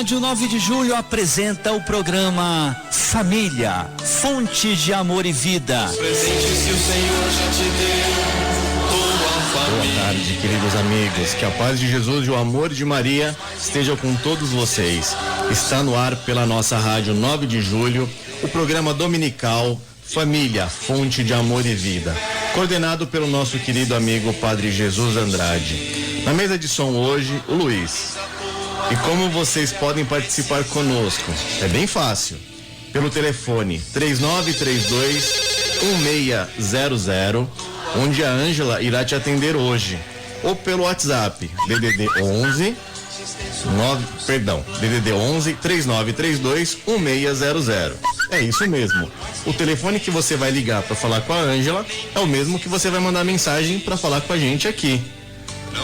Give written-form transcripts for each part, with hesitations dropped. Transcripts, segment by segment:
Rádio 9 de Julho apresenta o programa Família, Fonte de Amor e Vida. Presente que o Senhor já te deu, tua família. Boa tarde, queridos amigos. Que a paz de Jesus e o amor de Maria estejam com todos vocês. Está no ar pela nossa Rádio 9 de Julho, o programa dominical Família, Fonte de Amor e Vida, coordenado pelo nosso querido amigo Padre Jesus Andrade. Na mesa de som hoje, o Luiz. E como vocês podem participar conosco? É bem fácil. Pelo telefone 3932-1600, onde a Ângela irá te atender hoje. Ou pelo WhatsApp, DDD 11 3932-1600. É isso mesmo. O telefone que você vai ligar para falar com a Ângela é o mesmo que você vai mandar mensagem para falar com a gente aqui.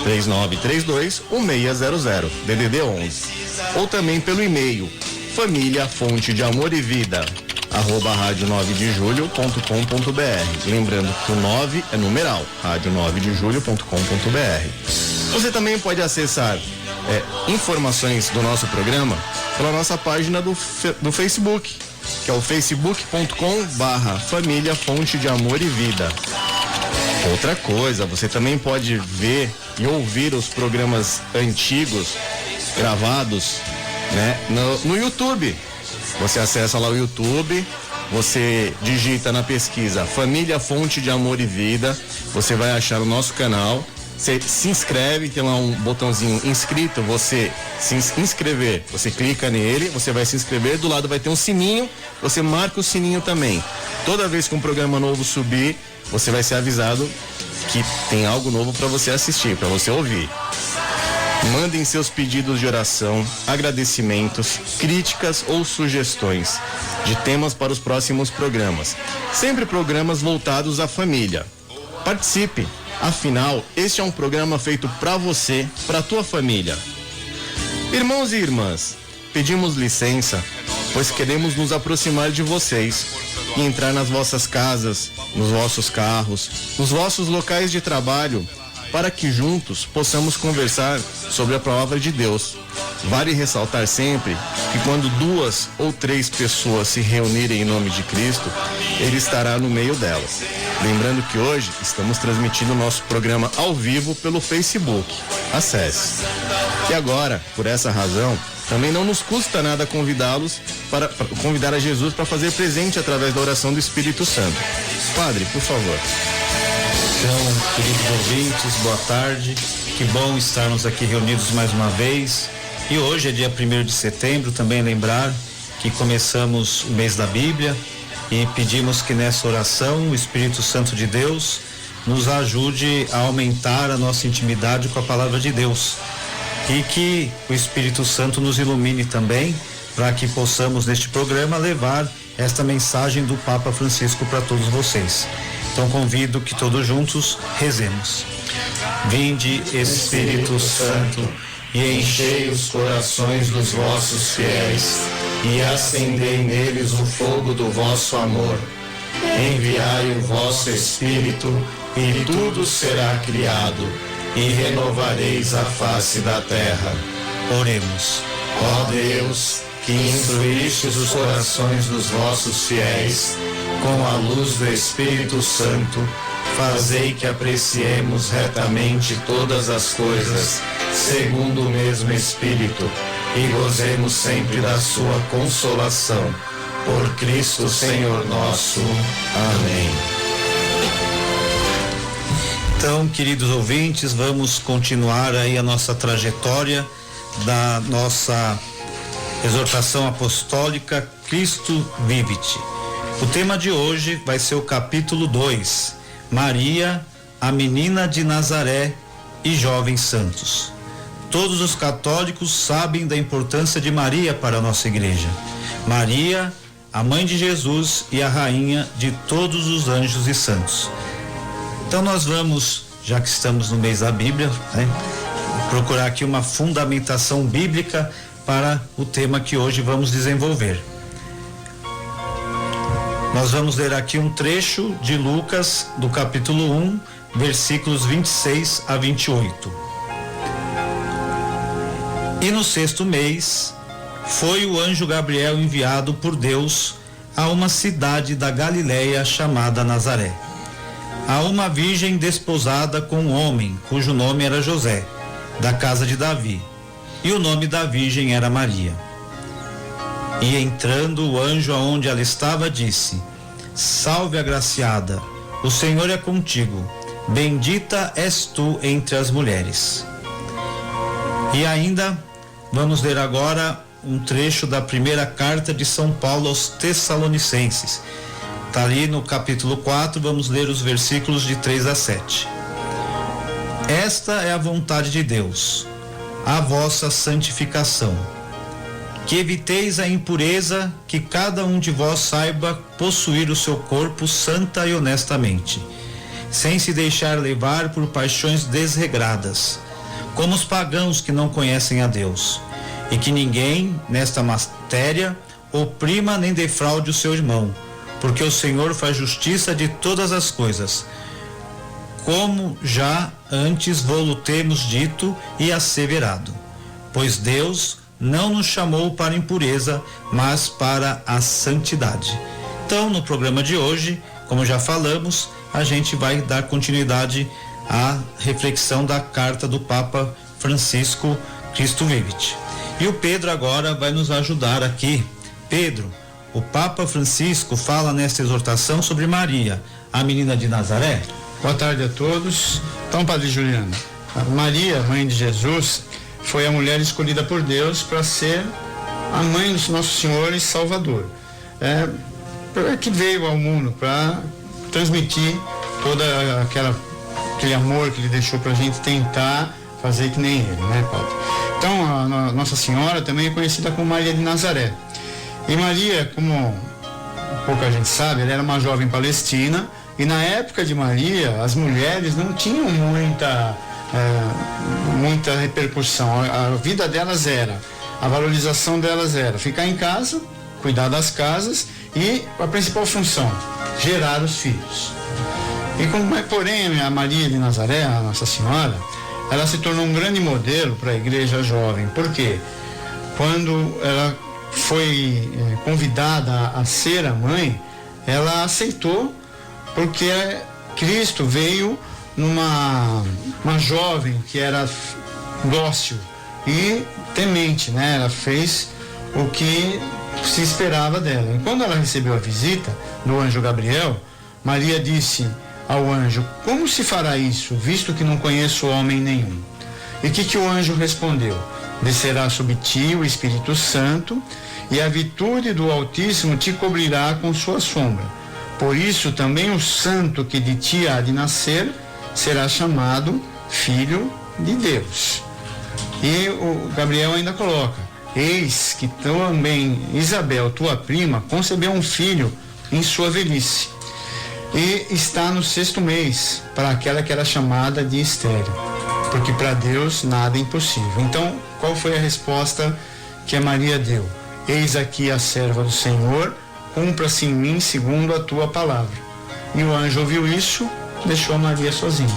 3932-1600, DDD 11. Ou também pelo e-mail família fonte de amor e vida @radio9dejulho.com.br. Lembrando que o 9 é numeral, radio9dejulho.com.br. Você também pode acessar informações do nosso programa pela nossa página do Facebook, que é o facebook.com/família fonte de amor e vida. Outra coisa, você também pode ver e ouvir os programas antigos gravados, né, no YouTube. Você acessa lá o YouTube, você digita na pesquisa Família Fonte de Amor e Vida, você vai achar o nosso canal. Você se inscreve, tem lá um botãozinho inscrito, você se inscrever, você clica nele, você vai se inscrever, do lado vai ter um sininho, você marca o sininho também. Toda vez que um programa novo subir, você vai ser avisado que tem algo novo para você assistir, para você ouvir. Mandem seus pedidos de oração, agradecimentos, críticas ou sugestões de temas para os próximos programas. Sempre programas voltados à família. Participe! Afinal, este é um programa feito para você, para a tua família. Irmãos e irmãs, pedimos licença, pois queremos nos aproximar de vocês e entrar nas vossas casas, nos vossos carros, nos vossos locais de trabalho, para que juntos possamos conversar sobre a palavra de Deus. Vale ressaltar sempre que quando 2 ou 3 pessoas se reunirem em nome de Cristo, Ele estará no meio delas. Lembrando que hoje estamos transmitindo o nosso programa ao vivo pelo Facebook. Acesse. E agora, por essa razão, também não nos custa nada convidá-los para convidar a Jesus para fazer presente através da oração do Espírito Santo. Padre, por favor. Então, queridos ouvintes, boa tarde. Que bom estarmos aqui reunidos mais uma vez. E hoje é dia 1º de setembro, também lembrar que começamos o mês da Bíblia e pedimos que nessa oração o Espírito Santo de Deus nos ajude a aumentar a nossa intimidade com a palavra de Deus e que o Espírito Santo nos ilumine também para que possamos neste programa levar esta mensagem do Papa Francisco para todos vocês. Então convido que todos juntos rezemos. Vinde, Espírito Santo, e enchei os corações dos vossos fiéis e acendei neles o fogo do vosso amor. Enviai o vosso Espírito e tudo será criado e renovareis a face da terra. Oremos. Ó Deus, que instruístes os corações dos vossos fiéis com a luz do Espírito Santo, fazei que apreciemos retamente todas as coisas segundo o mesmo Espírito e gozemos sempre da sua consolação. Por Cristo Senhor nosso. Amém. Então, queridos ouvintes, vamos continuar aí a nossa trajetória da nossa exortação apostólica Cristo Vivit. O tema de hoje vai ser o capítulo 2, Maria, a menina de Nazaré e jovens santos. Todos os católicos sabem da importância de Maria para a nossa igreja. Maria, a mãe de Jesus e a rainha de todos os anjos e santos. Então nós vamos, já que estamos no mês da Bíblia, né, procurar aqui uma fundamentação bíblica para o tema que hoje vamos desenvolver. Nós vamos ler aqui um trecho de Lucas, do capítulo 1, versículos 26 a 28. E no 6º mês, foi o anjo Gabriel enviado por Deus a uma cidade da Galileia chamada Nazaré, a uma virgem desposada com um homem cujo nome era José, da casa de Davi, e o nome da virgem era Maria. E entrando o anjo aonde ela estava, disse: Salve, agraciada, o Senhor é contigo, bendita és tu entre as mulheres. E ainda vamos ler agora um trecho da primeira carta de São Paulo aos Tessalonicenses. Está ali no capítulo 4, vamos ler os versículos de 3 a 7. Esta é a vontade de Deus, a vossa santificação, que eviteis a impureza, que cada um de vós saiba possuir o seu corpo santa e honestamente, sem se deixar levar por paixões desregradas, como os pagãos que não conhecem a Deus, e que ninguém, nesta matéria, oprima nem defraude o seu irmão, porque o Senhor faz justiça de todas as coisas, como já antes vô-lo temos dito e asseverado. Pois Deus não nos chamou para impureza, mas para a santidade. Então, no programa de hoje, como já falamos, a gente vai dar continuidade à reflexão da carta do Papa Francisco Cristo Vivit. E o Pedro agora vai nos ajudar aqui. Pedro, o Papa Francisco fala nesta exortação sobre Maria, a menina de Nazaré. Boa tarde a todos. Então, Padre Juliano, Maria, mãe de Jesus, foi a mulher escolhida por Deus para ser a mãe do Nosso Senhor e Salvador. Que veio ao mundo para transmitir todo aquele amor que ele deixou para a gente tentar fazer que nem ele, né, Padre? Então, a Nossa Senhora também é conhecida como Maria de Nazaré. E Maria, como pouca gente sabe, ela era uma jovem palestina, e na época de Maria, as mulheres não tinham muita repercussão. A vida delas a valorização delas era ficar em casa, cuidar das casas e a principal função, gerar os filhos. Porém, a Maria de Nazaré, a Nossa Senhora, ela se tornou um grande modelo para a igreja jovem. Por quê? Quando ela foi convidada a ser a mãe, ela aceitou, porque Cristo veio numa jovem que era dócil e temente, né? Ela fez o que se esperava dela. E quando ela recebeu a visita do anjo Gabriel, Maria disse ao anjo: como se fará isso, visto que não conheço homem nenhum? E o que o anjo respondeu? Descerá sobre ti o Espírito Santo, e a virtude do Altíssimo te cobrirá com sua sombra. Por isso também o santo que de ti há de nascer será chamado Filho de Deus. E o Gabriel ainda coloca: eis que também Isabel, tua prima, concebeu um filho em sua velhice, e está no 6º mês, para aquela que era chamada de estéril, porque para Deus nada é impossível. Então, qual foi a resposta que a Maria deu? Eis aqui a serva do Senhor, cumpra-se em mim segundo a tua palavra. E o anjo ouviu isso, deixou a Maria sozinha.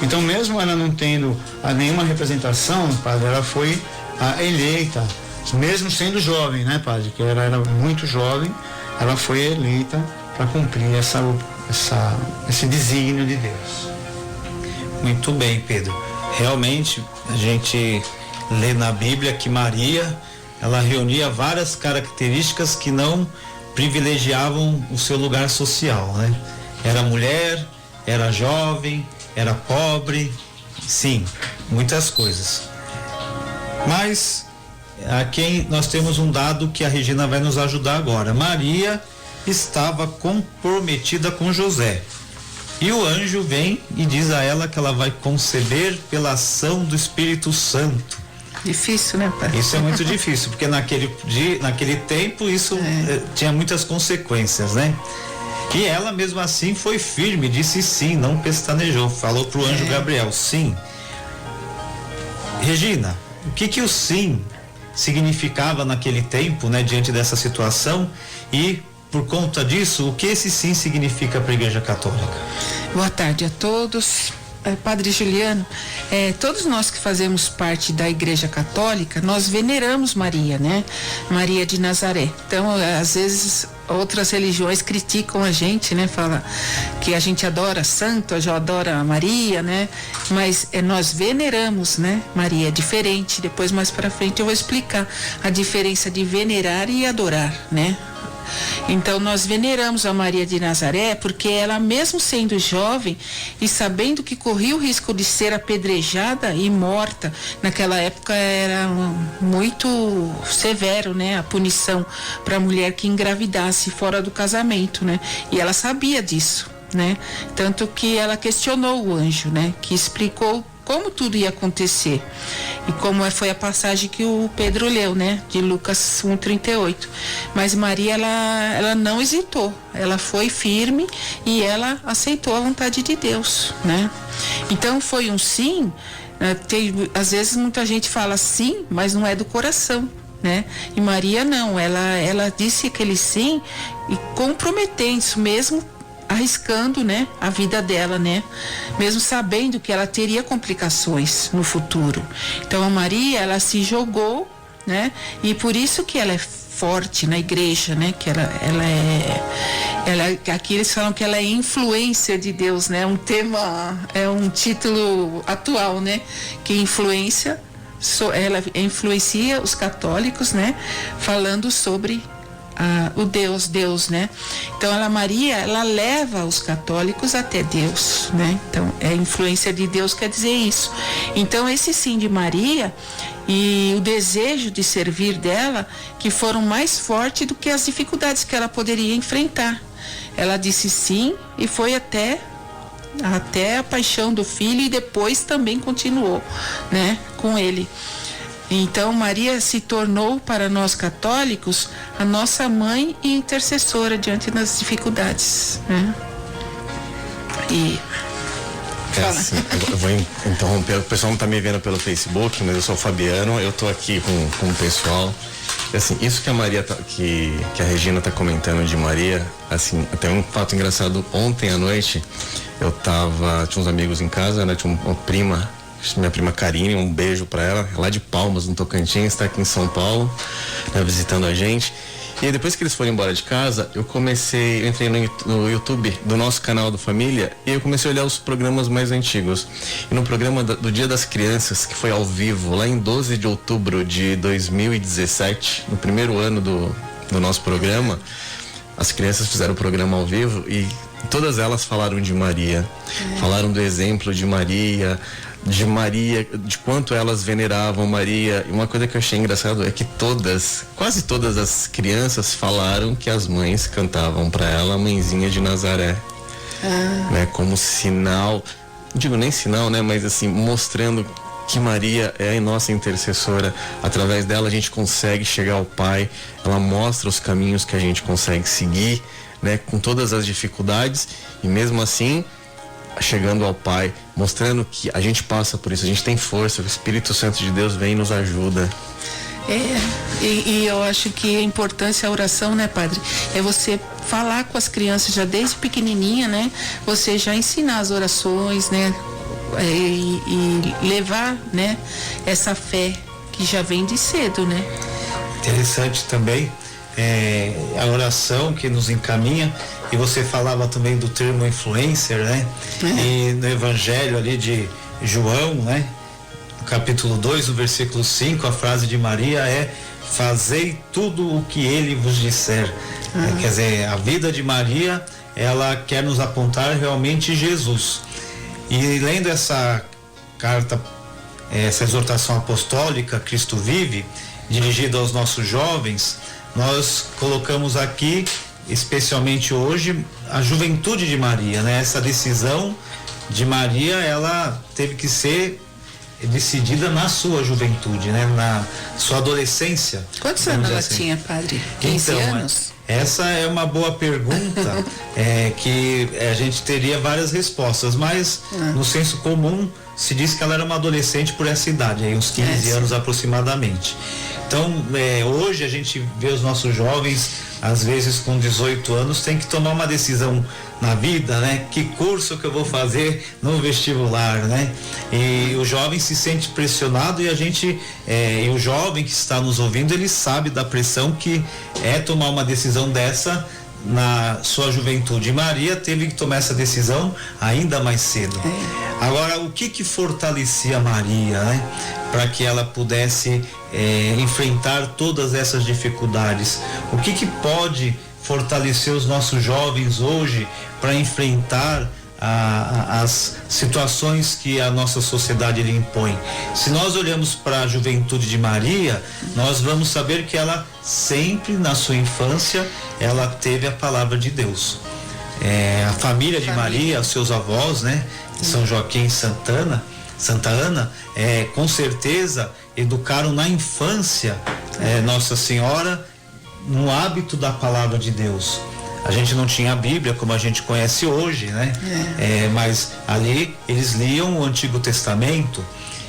Então, mesmo ela não tendo nenhuma representação, Padre, ela foi eleita, mesmo sendo jovem, né, Padre? Que ela era muito jovem, ela foi eleita para cumprir esse desígnio de Deus. Muito bem, Pedro. Realmente, a gente lê na Bíblia que Maria, ela reunia várias características que não privilegiavam o seu lugar social, né? Era mulher, era jovem, era pobre, sim, muitas coisas. Mas aqui nós temos um dado que a Regina vai nos ajudar agora. Maria estava comprometida com José, e o anjo vem e diz a ela que ela vai conceber pela ação do Espírito Santo. Difícil, né, pai? Isso é muito difícil, porque naquele tempo isso tinha muitas consequências, né? E ela mesmo assim foi firme, disse sim, não pestanejou, falou pro anjo Gabriel, sim. Regina, o que o sim significava naquele tempo, né, diante dessa situação, e por conta disso, o que esse sim significa para a Igreja Católica? Boa tarde a todos. Padre Juliano, todos nós que fazemos parte da Igreja Católica, nós veneramos Maria, né? Maria de Nazaré. Então, às vezes, outras religiões criticam a gente, né? Fala que a gente adora santo, a gente adora Maria, né? Mas nós veneramos, né? Maria é diferente. Depois, mais para frente, eu vou explicar a diferença de venerar e adorar, né? Então nós veneramos a Maria de Nazaré porque ela, mesmo sendo jovem e sabendo que corria o risco de ser apedrejada e morta, naquela época era muito severo, né, a punição para a mulher que engravidasse fora do casamento, né? E ela sabia disso, né? Tanto que ela questionou o anjo, né, que explicou como tudo ia acontecer. E como foi a passagem que o Pedro leu, né? De Lucas 1:38. Mas Maria, ela não hesitou. Ela foi firme e ela aceitou a vontade de Deus, né? Então foi um sim. Às vezes muita gente fala sim, mas não é do coração, né? E Maria não. Ela disse aquele sim e comprometendo-se mesmo, arriscando, né, a vida dela, né, mesmo sabendo que ela teria complicações no futuro. Então a Maria, ela se jogou, né, e por isso que ela é forte na igreja, né, que ela aqui eles falam que ela é influencer de Deus, né, é um título atual, né, que ela influencia os católicos, né, falando sobre o Deus, né? Então Maria, ela leva os católicos até Deus, né? Então a influência de Deus quer dizer isso. Então esse sim de Maria e o desejo de servir dela, que foram mais fortes do que as dificuldades que ela poderia enfrentar. Ela disse sim e foi até a paixão do filho e depois também continuou, né, com ele. Então Maria se tornou para nós católicos a nossa mãe e intercessora diante das dificuldades, né? E assim, eu vou interromper, o pessoal não está me vendo pelo Facebook, mas eu sou o Fabiano, eu estou aqui com o pessoal. E, assim, isso que a Maria que a Regina está comentando de Maria, assim, até um fato engraçado, ontem à noite tinha uns amigos em casa, né? Tinha uma prima, minha prima Karine, um beijo pra ela, lá de Palmas, no Tocantins, está aqui em São Paulo, né, visitando a gente. E aí, depois que eles foram embora de casa, eu entrei no YouTube do nosso canal do Família e eu comecei a olhar os programas mais antigos. E no programa do Dia das Crianças, que foi ao vivo, lá em 12 de outubro de 2017, no primeiro ano do nosso programa, as crianças fizeram o programa ao vivo e todas elas falaram de Maria, falaram do exemplo de Maria, de quanto elas veneravam Maria. E uma coisa que eu achei engraçado é que quase todas as crianças falaram que as mães cantavam para ela a Mãezinha de Nazaré, né, como sinal, não digo nem sinal, né, mas assim, mostrando que Maria é a nossa intercessora. Através dela a gente consegue chegar ao Pai, ela mostra os caminhos que a gente consegue seguir, né, com todas as dificuldades, e mesmo assim chegando ao Pai, mostrando que a gente passa por isso, a gente tem força, o Espírito Santo de Deus vem e nos ajuda. E eu acho que a importância da oração, né, Padre, é você falar com as crianças já desde pequenininha, né, você já ensinar as orações, né, e levar, né, essa fé que já vem de cedo, né. Interessante também a oração que nos encaminha. E você falava também do termo influencer, né? E no Evangelho ali de João, né? No capítulo 2, no versículo 5, a frase de Maria é: fazei tudo o que ele vos disser. Quer dizer, a vida de Maria, ela quer nos apontar realmente Jesus. E lendo essa carta, essa exortação apostólica, Cristo Vive, dirigida aos nossos jovens, nós colocamos aqui, especialmente hoje, a juventude de Maria, né? Essa decisão de Maria, ela teve que ser decidida na sua juventude, né? Na sua adolescência. Quantos anos ela tinha, Padre? 15 anos? Essa é uma boa pergunta, que a gente teria várias respostas, mas no senso comum se diz que ela era uma adolescente por essa idade, aí uns 15 anos aproximadamente. Então, hoje a gente vê os nossos jovens, às vezes com 18 anos, tem que tomar uma decisão na vida, né? Que curso que eu vou fazer no vestibular, né? E o jovem se sente pressionado e e o jovem que está nos ouvindo, ele sabe da pressão que é tomar uma decisão dessa na sua juventude. E Maria teve que tomar essa decisão ainda mais cedo. Agora, o que fortalecia Maria, né? Para que ela pudesse enfrentar todas essas dificuldades? O que pode fortalecer os nossos jovens hoje para enfrentar as situações que a nossa sociedade lhe impõe? Se nós olhamos para a juventude de Maria, nós vamos saber que ela sempre na sua infância ela teve a palavra de Deus. A família de Maria, os seus avós, né, São Joaquim e Santa Ana, com certeza educaram na infância Nossa Senhora no hábito da palavra de Deus. A gente não tinha a Bíblia como a gente conhece hoje, né? Mas ali eles liam o Antigo Testamento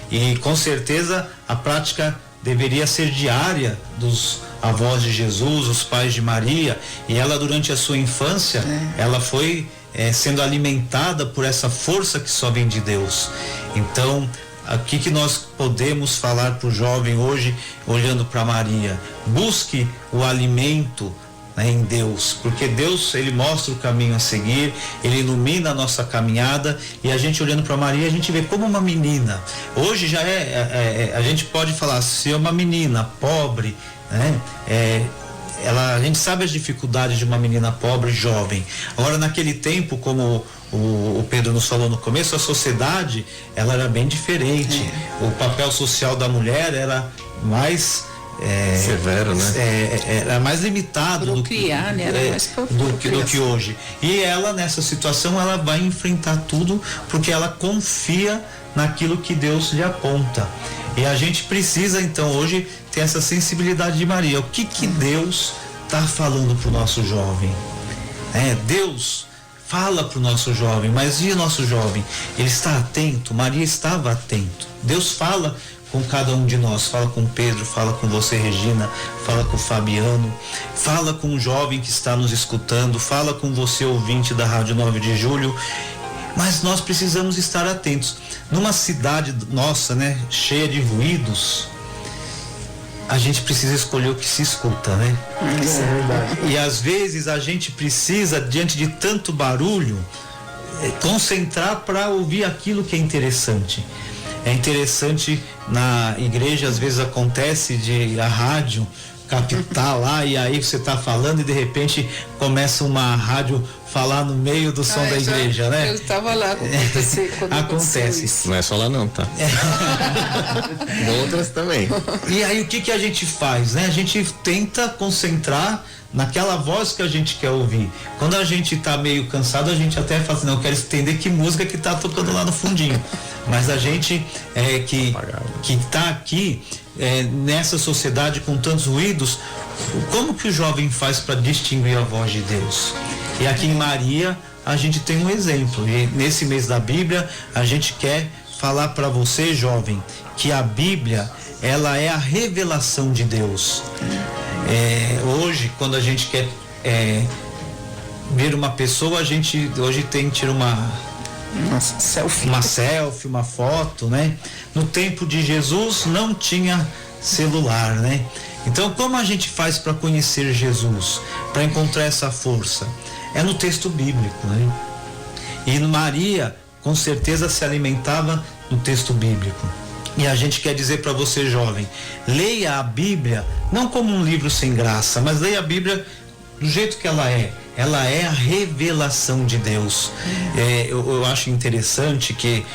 e com certeza a prática deveria ser diária dos avós de Jesus, os pais de Maria, e ela durante a sua infância, ela foi sendo alimentada por essa força que só vem de Deus. Então, o que nós podemos falar para o jovem hoje, olhando para Maria? Busque o alimento, né, em Deus, porque Deus, ele mostra o caminho a seguir, ele ilumina a nossa caminhada, e a gente olhando para Maria, a gente vê como uma menina. Hoje já a gente pode falar, se é uma menina pobre, né, a gente sabe as dificuldades de uma menina pobre, jovem. Agora, naquele tempo, como o Pedro nos falou no começo, a sociedade, ela era bem diferente. O papel social da mulher era mais severo, né? Era mais limitado do que hoje. E ela, nessa situação, ela vai enfrentar tudo porque ela confia naquilo que Deus lhe aponta. E a gente precisa, então, hoje ter essa sensibilidade de Maria. O que Deus está falando para o nosso jovem? Deus fala para o nosso jovem, mas e o nosso jovem? Ele está atento? Maria estava atento. Deus fala com cada um de nós, fala com Pedro, fala com você, Regina, fala com o Fabiano, fala com o jovem que está nos escutando, fala com você, ouvinte da Rádio 9 de Julho, mas nós precisamos estar atentos. Numa cidade nossa, né, cheia de ruídos, a gente precisa escolher o que se escuta, né? Isso é verdade. E às vezes a gente precisa, diante de tanto barulho, concentrar para ouvir aquilo que é interessante. É interessante na igreja, às vezes acontece de a rádio captar lá, e aí você está falando e de repente começa uma rádio falar no meio do som da igreja, né? Eu estava lá quando acontece. Isso. Não é só lá não, tá? Outras também. E aí o que a gente faz, né? A gente tenta concentrar naquela voz que a gente quer ouvir. Quando a gente tá meio cansado, a gente até fala assim, não, eu quero entender que música que tá tocando lá no fundinho. Mas a gente que tá aqui nessa sociedade com tantos ruídos, como que o jovem faz para distinguir a voz de Deus? E aqui em Maria a gente tem um exemplo, e nesse mês da Bíblia a gente quer falar para você, jovem, que a Bíblia, ela é a revelação de Deus. Hoje, quando a gente quer ver uma pessoa, a gente hoje tira uma selfie, uma foto, né? No tempo de Jesus não tinha celular, né? Então, como a gente faz para conhecer Jesus, para encontrar essa força? É no texto bíblico, né? E Maria, com certeza, se alimentava no texto bíblico. E a gente quer dizer para você, jovem, leia a Bíblia não como um livro sem graça, mas leia a Bíblia do jeito que ela é. Ela é a revelação de Deus. Eu acho interessante que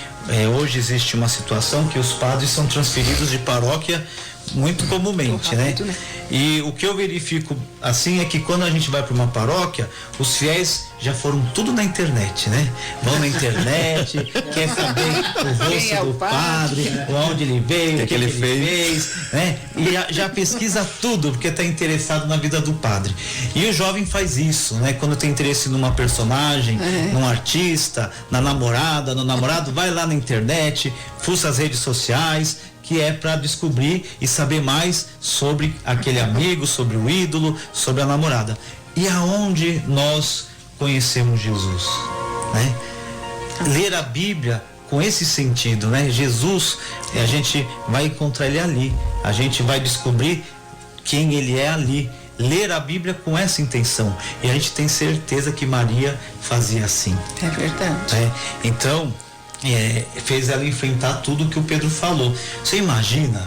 hoje existe uma situação que os padres são transferidos de paróquia muito comumente, rápido, né? E o que eu verifico assim é que quando a gente vai para uma paróquia, os fiéis já foram tudo na internet, né? Vão na internet, quer saber o Quem é rosto o do padre, onde ele veio, o que ele fez, né? E já pesquisa tudo, porque está interessado na vida do padre. E o jovem faz isso, né? Quando tem interesse numa personagem, num artista, na namorada, no namorado, vai lá na internet, fuça as redes sociais, que é para descobrir e saber mais sobre aquele amigo, sobre o ídolo, sobre a namorada. E aonde nós conhecemos Jesus, né? Ler a Bíblia com esse sentido, né? Jesus, a gente vai encontrar ele ali, a gente vai descobrir quem ele é ali. Ler a Bíblia com essa intenção. E a gente tem certeza que Maria fazia assim. É verdade. Né? Então, fez ela enfrentar tudo que o Pedro falou. Você imagina,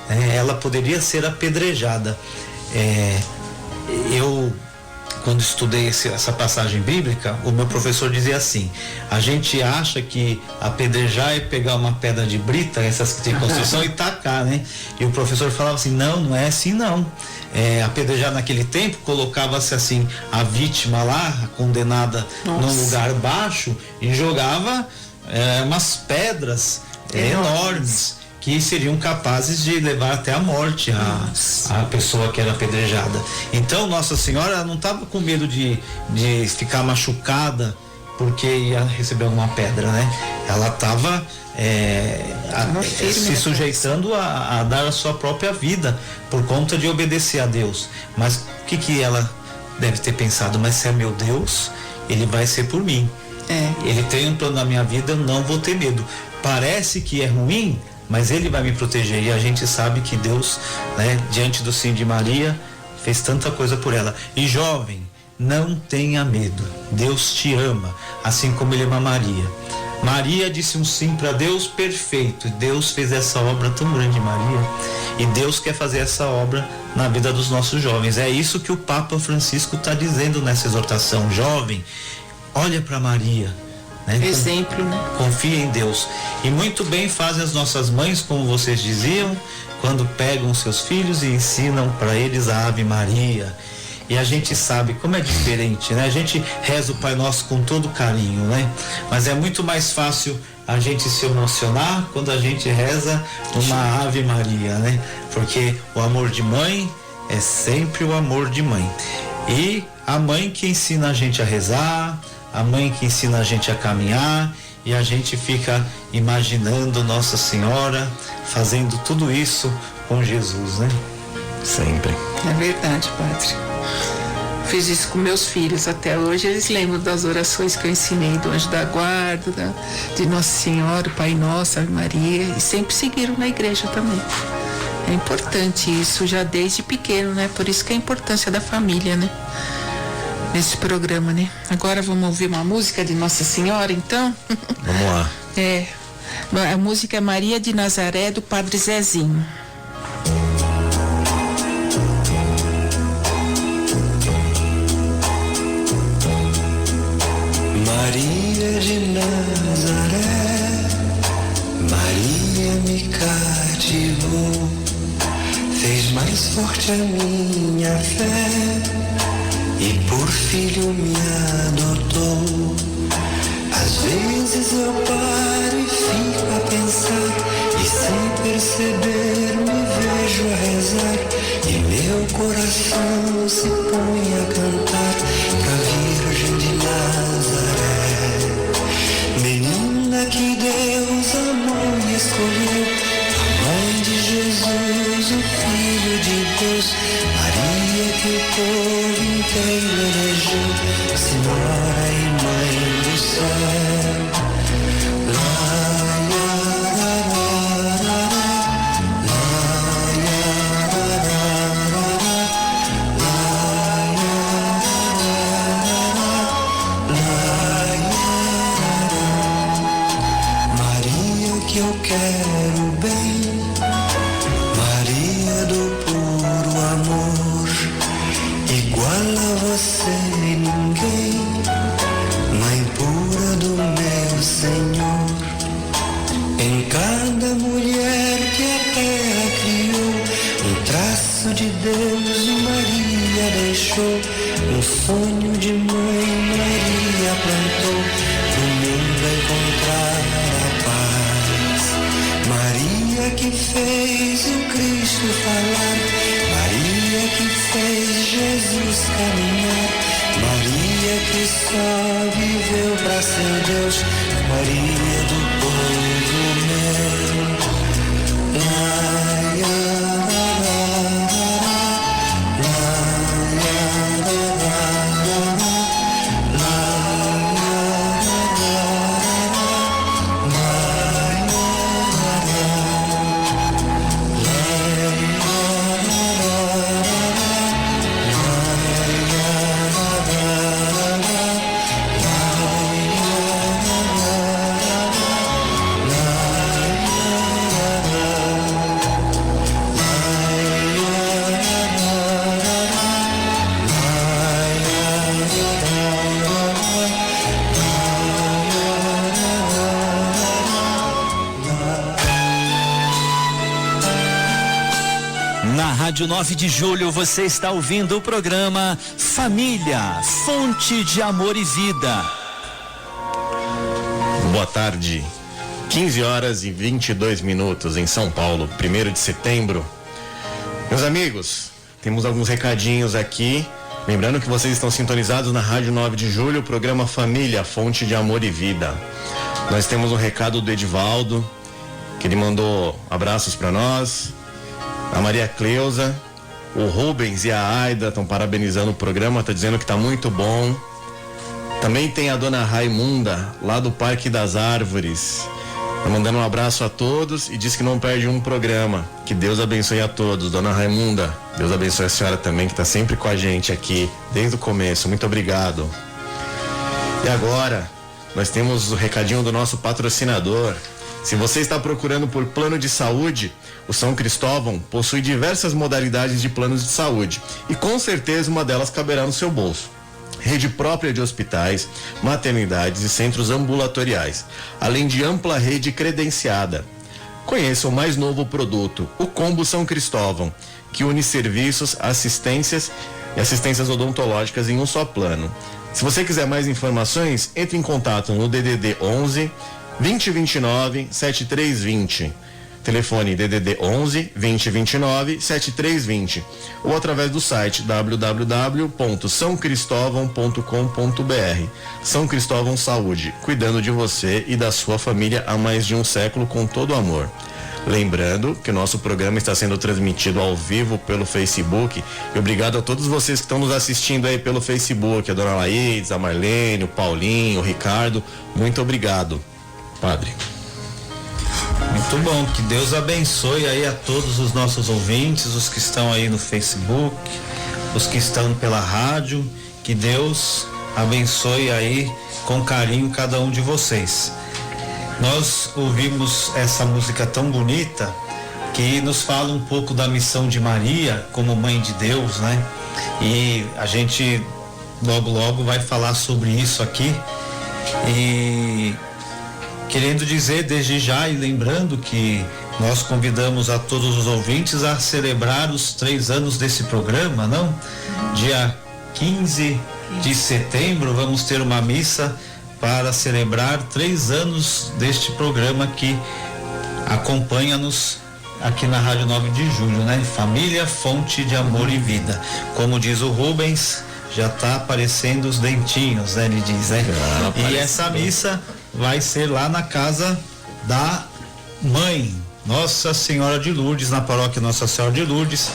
ela poderia ser apedrejada. Eu, quando estudei essa passagem bíblica, o meu professor dizia assim: a gente acha que apedrejar é pegar uma pedra de brita, essas que tem construção, e tacar, né? E o professor falava assim: não é assim não. Apedrejar naquele tempo, colocava-se assim a vítima lá, a condenada, num lugar baixo, e jogava umas pedras enormes que seriam capazes de levar até a morte a pessoa que era apedrejada. Então Nossa Senhora não estava com medo de ficar machucada porque ia receber uma pedra, né? Ela estava se sujeitando a dar a sua própria vida por conta de obedecer a Deus. Mas o que ela deve ter pensado? Mas se é meu Deus, ele vai ser por mim. Ele tem um plano na minha vida, eu não vou ter medo. Parece que é ruim, mas ele vai me proteger. E a gente sabe que Deus, né, diante do sim de Maria, fez tanta coisa por ela. E jovem, não tenha medo. Deus te ama, assim como ele ama Maria. Maria disse um sim para Deus perfeito. Deus fez essa obra tão grande, Maria. E Deus quer fazer essa obra na vida dos nossos jovens. É isso que o Papa Francisco está dizendo nessa exortação. Jovem, olha para Maria, né? Exemplo, né? Confia em Deus. E muito bem fazem as nossas mães, como vocês diziam, quando pegam seus filhos e ensinam para eles a Ave Maria. E a gente sabe como é diferente, né? A gente reza o Pai Nosso com todo carinho, né? Mas é muito mais fácil a gente se emocionar quando a gente reza uma Ave Maria, né? Porque o amor de mãe é sempre o amor de mãe. E a mãe que ensina a gente a rezar, a mãe que ensina a gente a caminhar, e a gente fica imaginando Nossa Senhora fazendo tudo isso com Jesus, né? Sempre. É verdade, padre. Fiz isso com meus filhos até hoje, eles lembram das orações que eu ensinei do Anjo da Guarda, de Nossa Senhora, Pai Nosso, Ave Maria, e sempre seguiram na igreja também. É importante isso já desde pequeno, né? Por isso que é a importância da família, né? Nesse programa, né? Agora vamos ouvir uma música de Nossa Senhora, então? Vamos lá. A música é Maria de Nazaré, do Padre Zezinho. Maria de Nazaré, Maria me cativou, fez mais forte a minha fé e por filho me adotou. Às vezes eu paro e fico a pensar, e sem perceber me vejo a rezar, e meu coração se põe a cantar pra Virgem de Nazaré. Menina que Deus amou e escolheu, a mãe de Jesus, o Filho de Deus, Maria que o povo inteiro elegeu, Senhora e Mãe do céu. Maria que eu quero bem, Maria do puro amor, igual a você ninguém, Mãe pura do meu Senhor. Em cada mulher que a terra criou, Deus, Maria deixou, um sonho de mãe Maria plantou, no mundo encontrar a paz. Maria que fez o Cristo falar, Maria que fez Jesus caminhar, Maria que só viveu pra ser Deus, Maria do povo meu. Rádio 9 de Julho, você está ouvindo o programa Família, Fonte de Amor e Vida. Boa tarde, 15 horas e 22 minutos em São Paulo, 1º de setembro. Meus amigos, temos alguns recadinhos aqui. Lembrando que vocês estão sintonizados na Rádio 9 de Julho, o programa Família, Fonte de Amor e Vida. Nós temos um recado do Edivaldo, que ele mandou abraços para nós. A Maria Cleusa, o Rubens e a Aida estão parabenizando o programa, está dizendo que está muito bom. Também tem a dona Raimunda, lá do Parque das Árvores. Tá mandando um abraço a todos e diz que não perde um programa. Que Deus abençoe a todos, dona Raimunda. Deus abençoe a senhora também, que está sempre com a gente aqui, desde o começo. Muito obrigado. E agora, nós temos o recadinho do nosso patrocinador. Se você está procurando por plano de saúde, o São Cristóvão possui diversas modalidades de planos de saúde e com certeza uma delas caberá no seu bolso. Rede própria de hospitais, maternidades e centros ambulatoriais, além de ampla rede credenciada. Conheça o mais novo produto, o Combo São Cristóvão, que une serviços, assistências e assistências odontológicas em um só plano. Se você quiser mais informações, entre em contato no DDD 11 2029 7320. Telefone DDD 11 2029 7320 ou através do site www.saocristovão.com.br. São Cristóvão Saúde, cuidando de você e da sua família há mais de um século com todo amor. Lembrando que o nosso programa está sendo transmitido ao vivo pelo Facebook e obrigado a todos vocês que estão nos assistindo aí pelo Facebook, a dona Laís, a Marlene, o Paulinho, o Ricardo, muito obrigado. Padre. Muito bom, que Deus abençoe aí a todos os nossos ouvintes, os que estão aí no Facebook, os que estão pela rádio, que Deus abençoe aí com carinho cada um de vocês. Nós ouvimos essa música tão bonita que nos fala um pouco da missão de Maria como mãe de Deus, né? E a gente logo vai falar sobre isso aqui e querendo dizer desde já e lembrando que nós convidamos a todos os ouvintes a celebrar os 3 anos desse programa, não? Dia 15 de setembro vamos ter uma missa para celebrar 3 anos deste programa que acompanha-nos aqui na Rádio 9 de Julho, né? Família, Fonte de Amor e Vida. Como diz o Rubens, já está aparecendo os dentinhos, né? Ele diz, né? E essa missa vai ser lá na casa da mãe, Nossa Senhora de Lourdes, na paróquia Nossa Senhora de Lourdes.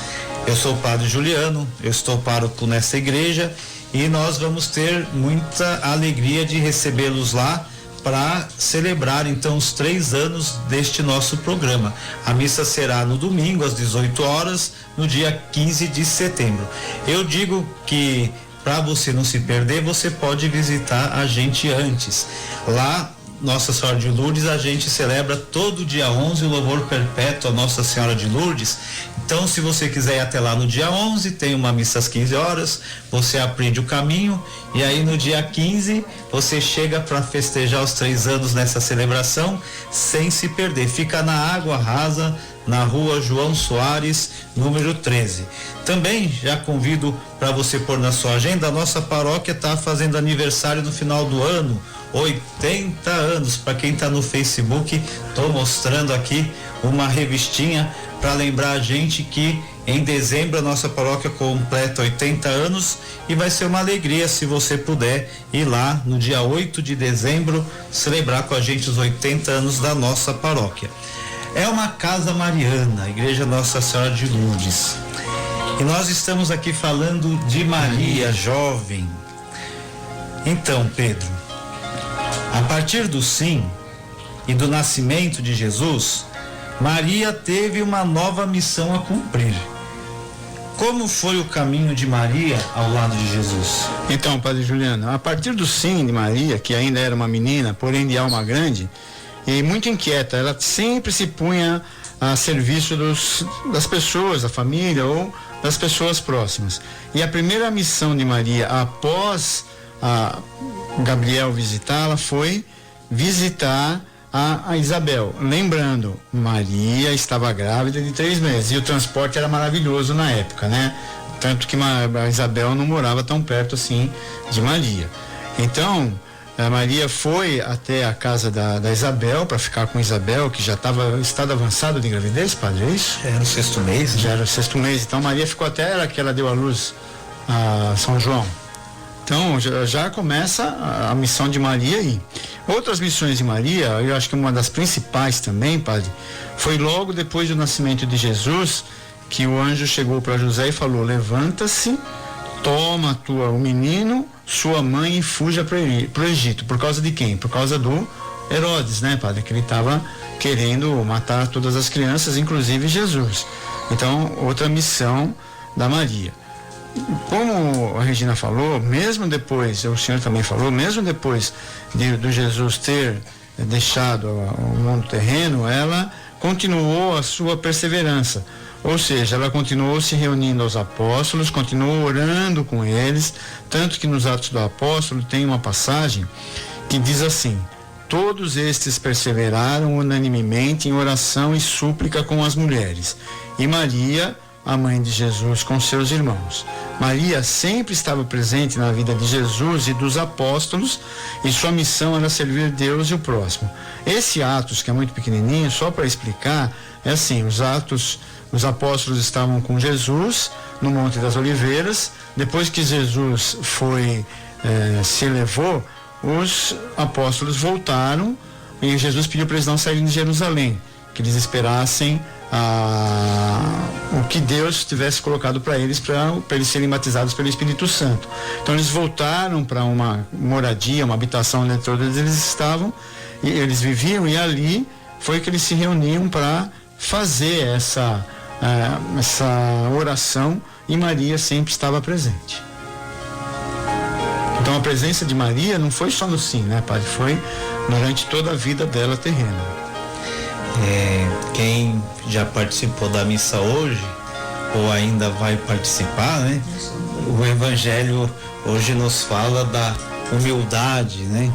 Eu sou o Padre Juliano, eu estou pároco nessa igreja e nós vamos ter muita alegria de recebê-los lá para celebrar então os 3 anos deste nosso programa. A missa será no domingo às 18 horas, no dia 15 de setembro. Eu digo que para você não se perder, você pode visitar a gente antes. Lá Nossa Senhora de Lourdes, a gente celebra todo dia 11 o louvor perpétuo a Nossa Senhora de Lourdes. Então, se você quiser ir até lá no dia 11, tem uma missa às 15 horas, você aprende o caminho, e aí no dia 15 você chega para festejar os 3 anos nessa celebração sem se perder. Fica na Água Rasa, na rua João Soares, número 13. Também já convido para você pôr na sua agenda, a nossa paróquia está fazendo aniversário no final do ano, 80 anos. Para quem está no Facebook, estou mostrando aqui uma revistinha para lembrar a gente que em dezembro a nossa paróquia completa 80 anos, e vai ser uma alegria se você puder ir lá no dia 8 de dezembro celebrar com a gente os 80 anos da nossa paróquia. É uma casa mariana, a Igreja Nossa Senhora de Lourdes. E nós estamos aqui falando de Maria jovem. Então, Pedro, a partir do sim e do nascimento de Jesus, Maria teve uma nova missão a cumprir. Como foi o caminho de Maria ao lado de Jesus? Então, Padre Juliano, a partir do sim de Maria, que ainda era uma menina, porém de alma grande, e muito inquieta, ela sempre se punha a serviço das pessoas, da família ou das pessoas próximas. E a primeira missão de Maria, após Gabriel visitá-la, foi visitar a Isabel. Lembrando, Maria estava grávida de 3 meses e o transporte era maravilhoso na época, né? Tanto que a Isabel não morava tão perto assim de Maria. Então, a Maria foi até a casa da Isabel para ficar com Isabel, que já estava em estado avançado de gravidez, padre, é isso? Já era o 6º mês, né? Já era o 6º mês. Então, Maria ficou até que ela deu à luz a São João. Então, já começa a missão de Maria aí. Outras missões de Maria, eu acho que uma das principais também, padre, foi logo depois do nascimento de Jesus, que o anjo chegou para José e falou: levanta-se, toma o menino, sua mãe, e fuja para o Egito. Por causa de quem? Por causa do Herodes, né, padre? Que ele estava querendo matar todas as crianças, inclusive Jesus. Então, outra missão da Maria. Como a Regina falou, mesmo depois, o senhor também falou, mesmo depois de Jesus ter deixado o mundo terreno, ela continuou a sua perseverança. Ou seja, ela continuou se reunindo aos apóstolos, continuou orando com eles, tanto que nos Atos do Apóstolo tem uma passagem que diz assim: todos estes perseveraram unanimemente em oração e súplica com as mulheres, e Maria, a mãe de Jesus, com seus irmãos. Maria sempre estava presente na vida de Jesus e dos apóstolos, e sua missão era servir Deus e o próximo. Esse Atos, que é muito pequenininho, só para explicar, é assim: os apóstolos estavam com Jesus no Monte das Oliveiras. Depois que Jesus se elevou, os apóstolos voltaram e Jesus pediu para eles não saírem de Jerusalém, que eles esperassem o que Deus tivesse colocado para eles serem batizados pelo Espírito Santo. Então eles voltaram para uma moradia, uma habitação onde todos eles estavam, e eles viviam, e ali foi que eles se reuniam para fazer essa oração, e Maria sempre estava presente. Então a presença de Maria não foi só no sim, né, padre? Foi durante toda a vida dela terrena. Quem já participou da missa hoje ou ainda vai participar, né? O Evangelho hoje nos fala da humildade, né?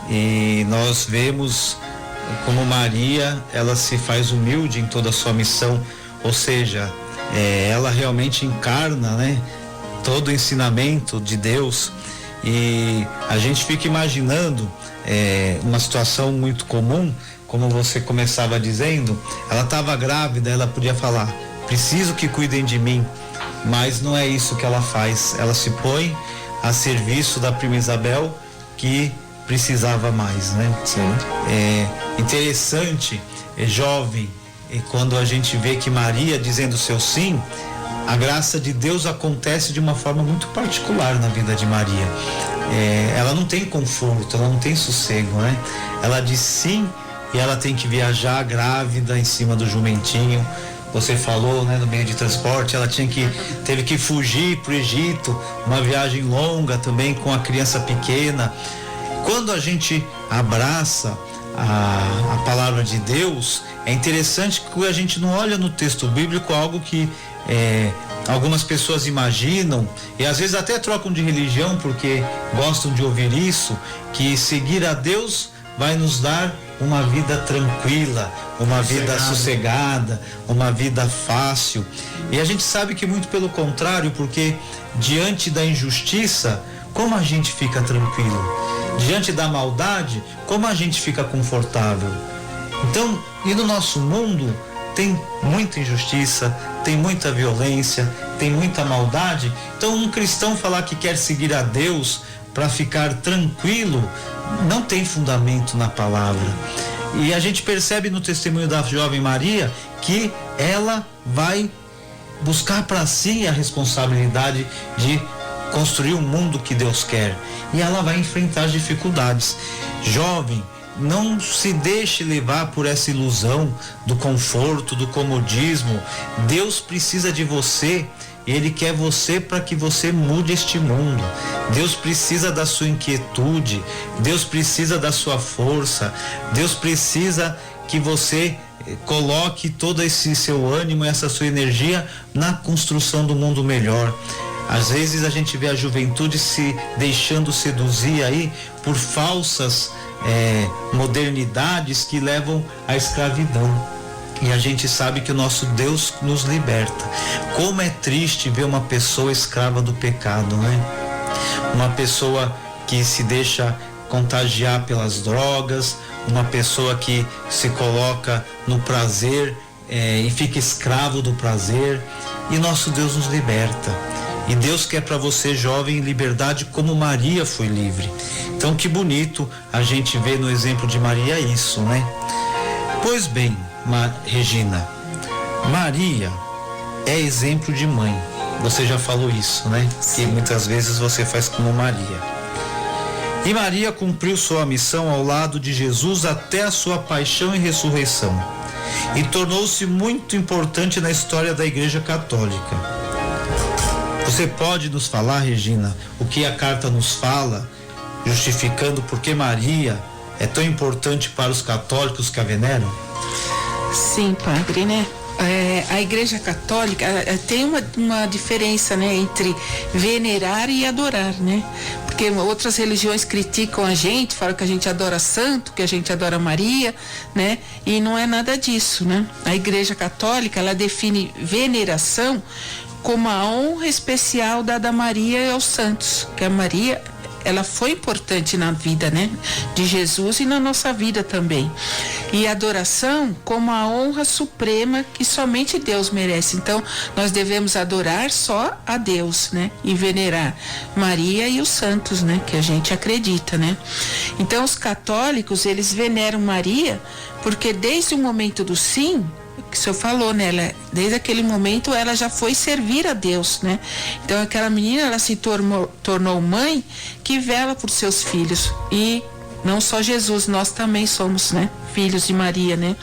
E nós vemos como Maria, ela se faz humilde em toda a sua missão, ou seja, ela realmente encarna, né, todo o ensinamento de Deus. E a gente fica imaginando uma situação muito comum, como você começava dizendo, ela estava grávida, ela podia falar: preciso que cuidem de mim, mas não é isso que ela faz. Ela se põe a serviço da prima Isabel, que precisava mais, né? Sim. Interessante, jovem, quando a gente vê que Maria, dizendo seu sim, a graça de Deus acontece de uma forma muito particular na vida de Maria. Ela não tem conforto, ela não tem sossego, né? Ela diz sim, e ela tem que viajar grávida em cima do jumentinho. Você falou, né, no meio de transporte, ela teve que fugir para o Egito, uma viagem longa também com a criança pequena. Quando a gente abraça a palavra de Deus, é interessante que a gente não olha no texto bíblico algo que algumas pessoas imaginam e às vezes até trocam de religião porque gostam de ouvir isso, que seguir a Deus vai nos dar uma vida tranquila, uma vida sossegada, uma vida fácil. E a gente sabe que muito pelo contrário, porque diante da injustiça, como a gente fica tranquilo? Diante da maldade, como a gente fica confortável? Então, e no nosso mundo tem muita injustiça, tem muita violência, tem muita maldade. Então, um cristão falar que quer seguir a Deus para ficar tranquilo, não tem fundamento na palavra. E a gente percebe no testemunho da jovem Maria que ela vai buscar para si a responsabilidade de construir o mundo que Deus quer, e ela vai enfrentar as dificuldades. Jovem, não se deixe levar por essa ilusão do conforto, do comodismo. Deus precisa de você, Ele quer você para que você mude este mundo. Deus precisa da sua inquietude, Deus precisa da sua força, Deus precisa que você coloque todo esse seu ânimo, essa sua energia na construção do mundo melhor. Às vezes a gente vê a juventude se deixando seduzir aí por falsas modernidades que levam à escravidão. E a gente sabe que o nosso Deus nos liberta. Como é triste ver uma pessoa escrava do pecado, né? Uma pessoa que se deixa contagiar pelas drogas, uma pessoa que se coloca no prazer e fica escravo do prazer. E nosso Deus nos liberta. E Deus quer para você, jovem, liberdade como Maria foi livre. Então, que bonito a gente ver no exemplo de Maria isso, né? Pois bem, Regina, Maria é exemplo de mãe. Você já falou isso, né? Que muitas vezes você faz como Maria. E Maria cumpriu sua missão ao lado de Jesus até a sua paixão e ressurreição. E tornou-se muito importante na história da Igreja Católica. Você pode nos falar, Regina, o que a carta nos fala, justificando por que Maria é tão importante para os católicos que a veneram? Sim, padre, né? A Igreja Católica tem uma diferença, né, entre venerar e adorar, né? Porque outras religiões criticam a gente, falam que a gente adora santo, que a gente adora Maria, né? E não é nada disso, né? A Igreja Católica, ela define veneração como a honra especial dada a Maria e aos santos, que a Maria, ela foi importante na vida, né, de Jesus e na nossa vida também. E a adoração como a honra suprema que somente Deus merece. Então, nós devemos adorar só a Deus, né, e venerar Maria e os santos, né, que a gente acredita, né. Então, os católicos, eles veneram Maria porque desde o momento do sim, que o senhor falou, né? Desde aquele momento ela já foi servir a Deus, né? Então aquela menina, ela se tornou mãe que vela por seus filhos. E não só Jesus, nós também somos, né? Filhos de Maria, né?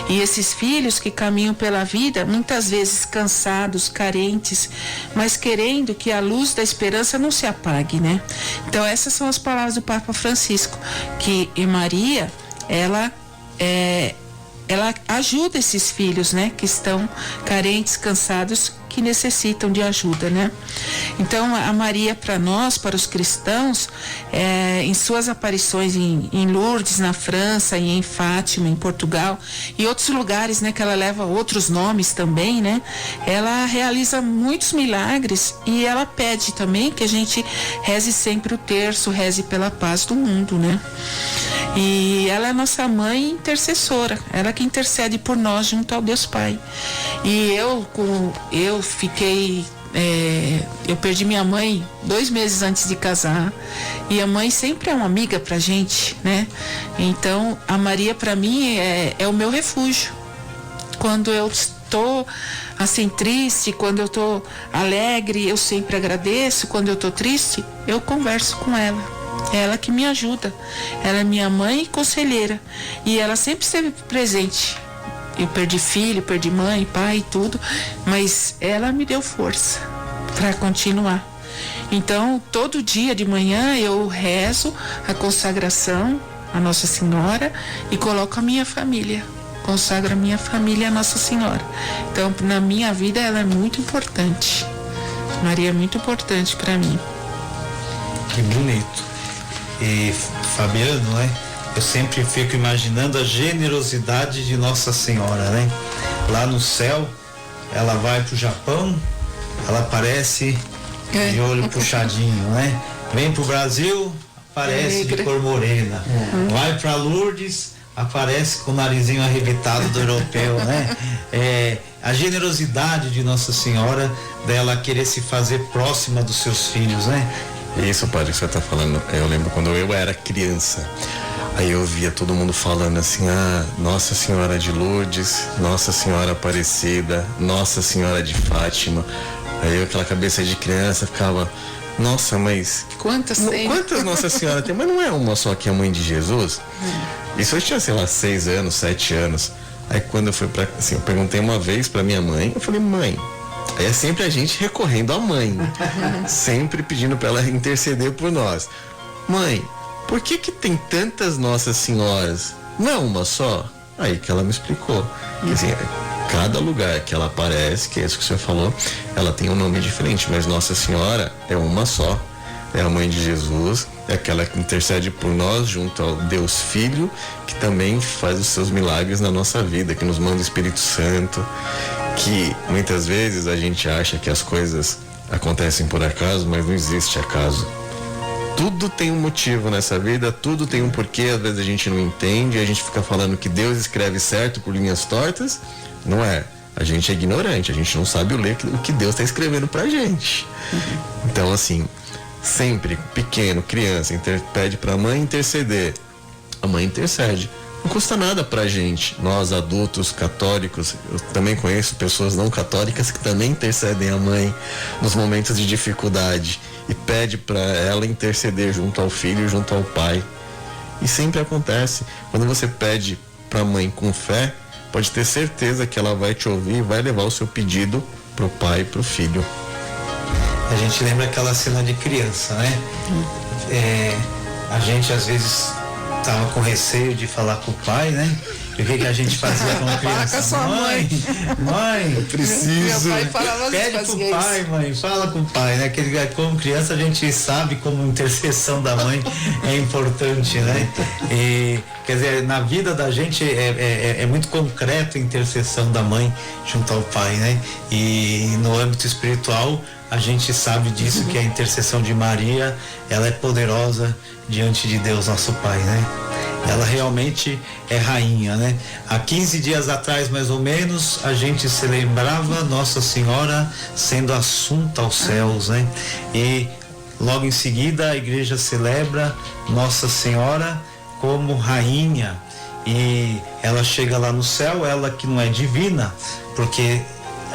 E esses filhos que caminham pela vida, muitas vezes cansados, carentes, mas querendo que a luz da esperança não se apague, né? Então essas são as palavras do Papa Francisco, que Maria, ela ajuda esses filhos, né, que estão carentes, cansados, que necessitam de ajuda, né? Então, a Maria, para nós, para os cristãos, em suas aparições em Lourdes, na França, e em Fátima, em Portugal, e outros lugares, né, que ela leva outros nomes também, né? Ela realiza muitos milagres e ela pede também que a gente reze sempre o terço, reze pela paz do mundo, né? E ela é nossa mãe intercessora, ela que intercede por nós junto ao Deus Pai. E eu fiquei, eu perdi minha mãe 2 meses antes de casar, e a mãe sempre é uma amiga pra gente, né? Então a Maria pra mim é o meu refúgio. Quando eu estou assim triste, quando eu estou alegre, eu sempre agradeço. Quando eu estou triste, eu converso com ela. É ela que me ajuda. Ela é minha mãe e conselheira. E ela sempre esteve presente. Eu perdi filho, perdi mãe, pai, tudo. Mas ela me deu força para continuar. Então, todo dia de manhã eu rezo a consagração a Nossa Senhora e coloco a minha família, consagro a minha família a Nossa Senhora. Então, na minha vida, ela é muito importante. Maria é muito importante para mim. Que bonito. E Fabiano, né? Eu sempre fico imaginando a generosidade de Nossa Senhora, né? Lá no céu, ela vai pro Japão, ela aparece de olho puxadinho, né? Vem pro Brasil, aparece de cor morena. Vai para Lourdes, aparece com o narizinho arrebitado do europeu, né? A generosidade de Nossa Senhora, dela querer se fazer próxima dos seus filhos, né? Isso, padre, que você tá falando. Eu lembro quando eu era criança. Aí eu via todo mundo falando assim, Nossa Senhora de Lourdes, Nossa Senhora Aparecida, Nossa Senhora de Fátima. Aí eu, aquela cabeça de criança, ficava, nossa, mas Quantas tem? Quantas Nossa Senhora tem? Mas não é uma só que é a mãe de Jesus? Isso eu tinha, sei lá, 6 anos, 7 anos. Aí quando eu fui eu perguntei uma vez pra minha mãe, eu falei, mãe, aí é sempre a gente recorrendo à mãe, sempre pedindo pra ela interceder por nós. Mãe, por que tem tantas Nossas Senhoras? Não é uma só? Aí que ela me explicou. Que, assim, cada lugar que ela aparece, que é isso que você falou, ela tem um nome diferente, mas Nossa Senhora é uma só. É a mãe de Jesus, é aquela que intercede por nós junto ao Deus Filho, que também faz os seus milagres na nossa vida, que nos manda o Espírito Santo, que muitas vezes a gente acha que as coisas acontecem por acaso, mas não existe acaso. Tudo tem um motivo nessa vida, tudo tem um porquê, às vezes a gente não entende, a gente fica falando que Deus escreve certo por linhas tortas, não é. A gente é ignorante, a gente não sabe o que Deus está escrevendo pra gente. Então, assim, sempre, pequeno, criança, pede pra mãe interceder. A mãe intercede. Não custa nada pra gente, nós adultos católicos. Eu também conheço pessoas não católicas que também intercedem a mãe nos momentos de dificuldade e pede para ela interceder junto ao filho, junto ao pai. E sempre acontece. Quando você pede para a mãe com fé, pode ter certeza que ela vai te ouvir e vai levar o seu pedido pro pai e pro filho. A gente lembra aquela cena de criança, né? A gente às vezes tava com receio de falar com o pai, né? E o que a gente fazia como criança? Fala com a sua mãe, eu preciso. Meu pai falava pede pro pai, mãe, fala com o pai, né? Como criança a gente sabe como intercessão da mãe é importante, né? E, quer dizer, na vida da gente é muito concreto a intercessão da mãe junto ao pai, né? E no âmbito espiritual a gente sabe disso, que a intercessão de Maria, ela é poderosa diante de Deus, nosso Pai, né? Ela realmente é rainha, né? Há 15 dias atrás, mais ou menos, a gente celebrava Nossa Senhora sendo assunta aos céus, né? E logo em seguida a igreja celebra Nossa Senhora como rainha, e ela chega lá no céu, ela que não é divina, porque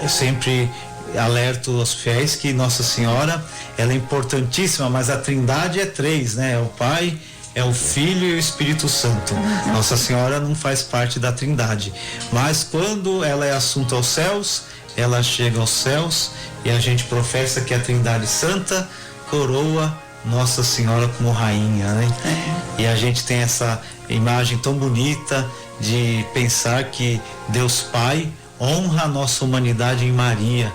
eu sempre alerto aos fiéis que Nossa Senhora, ela é importantíssima, mas a Trindade é 3, né? É o Pai, é o Filho e o Espírito Santo. Nossa Senhora não faz parte da Trindade, mas quando ela é assunta aos céus, ela chega aos céus e a gente professa que a Trindade Santa coroa Nossa Senhora como rainha, né? E a gente tem essa imagem tão bonita de pensar que Deus Pai honra a nossa humanidade em Maria,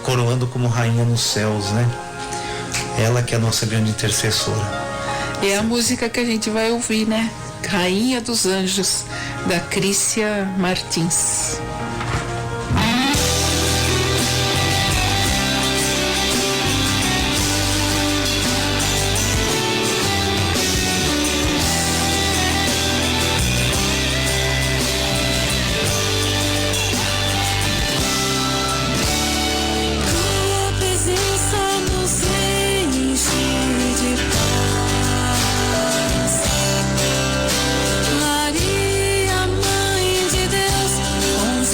coroando como rainha nos céus, né? Ela que é a nossa grande intercessora. É a música que a gente vai ouvir, né? Rainha dos Anjos, da Crícia Martins. Maria, Mãe de Deus, com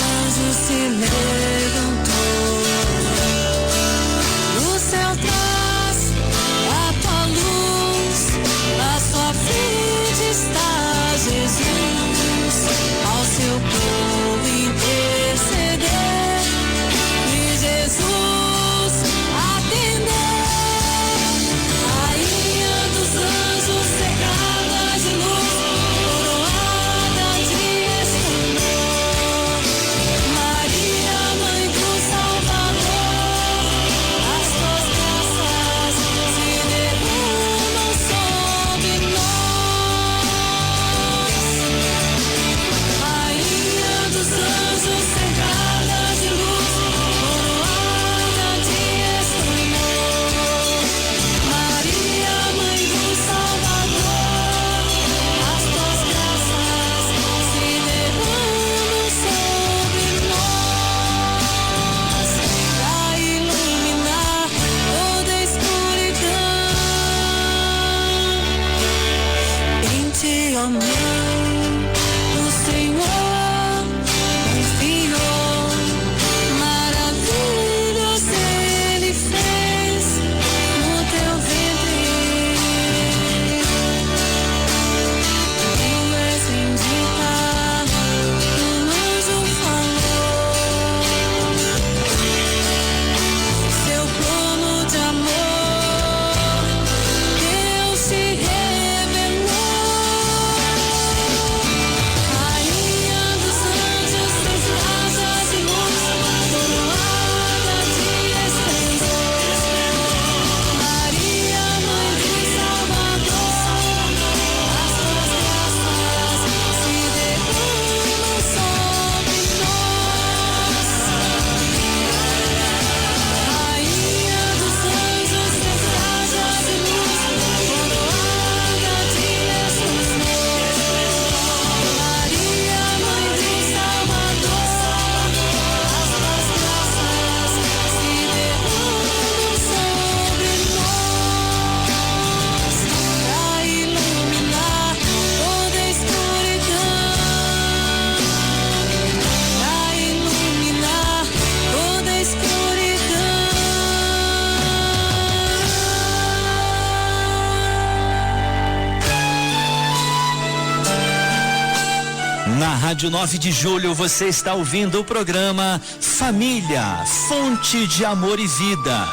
Rádio 9 de Julho, você está ouvindo o programa Família, Fonte de Amor e Vida.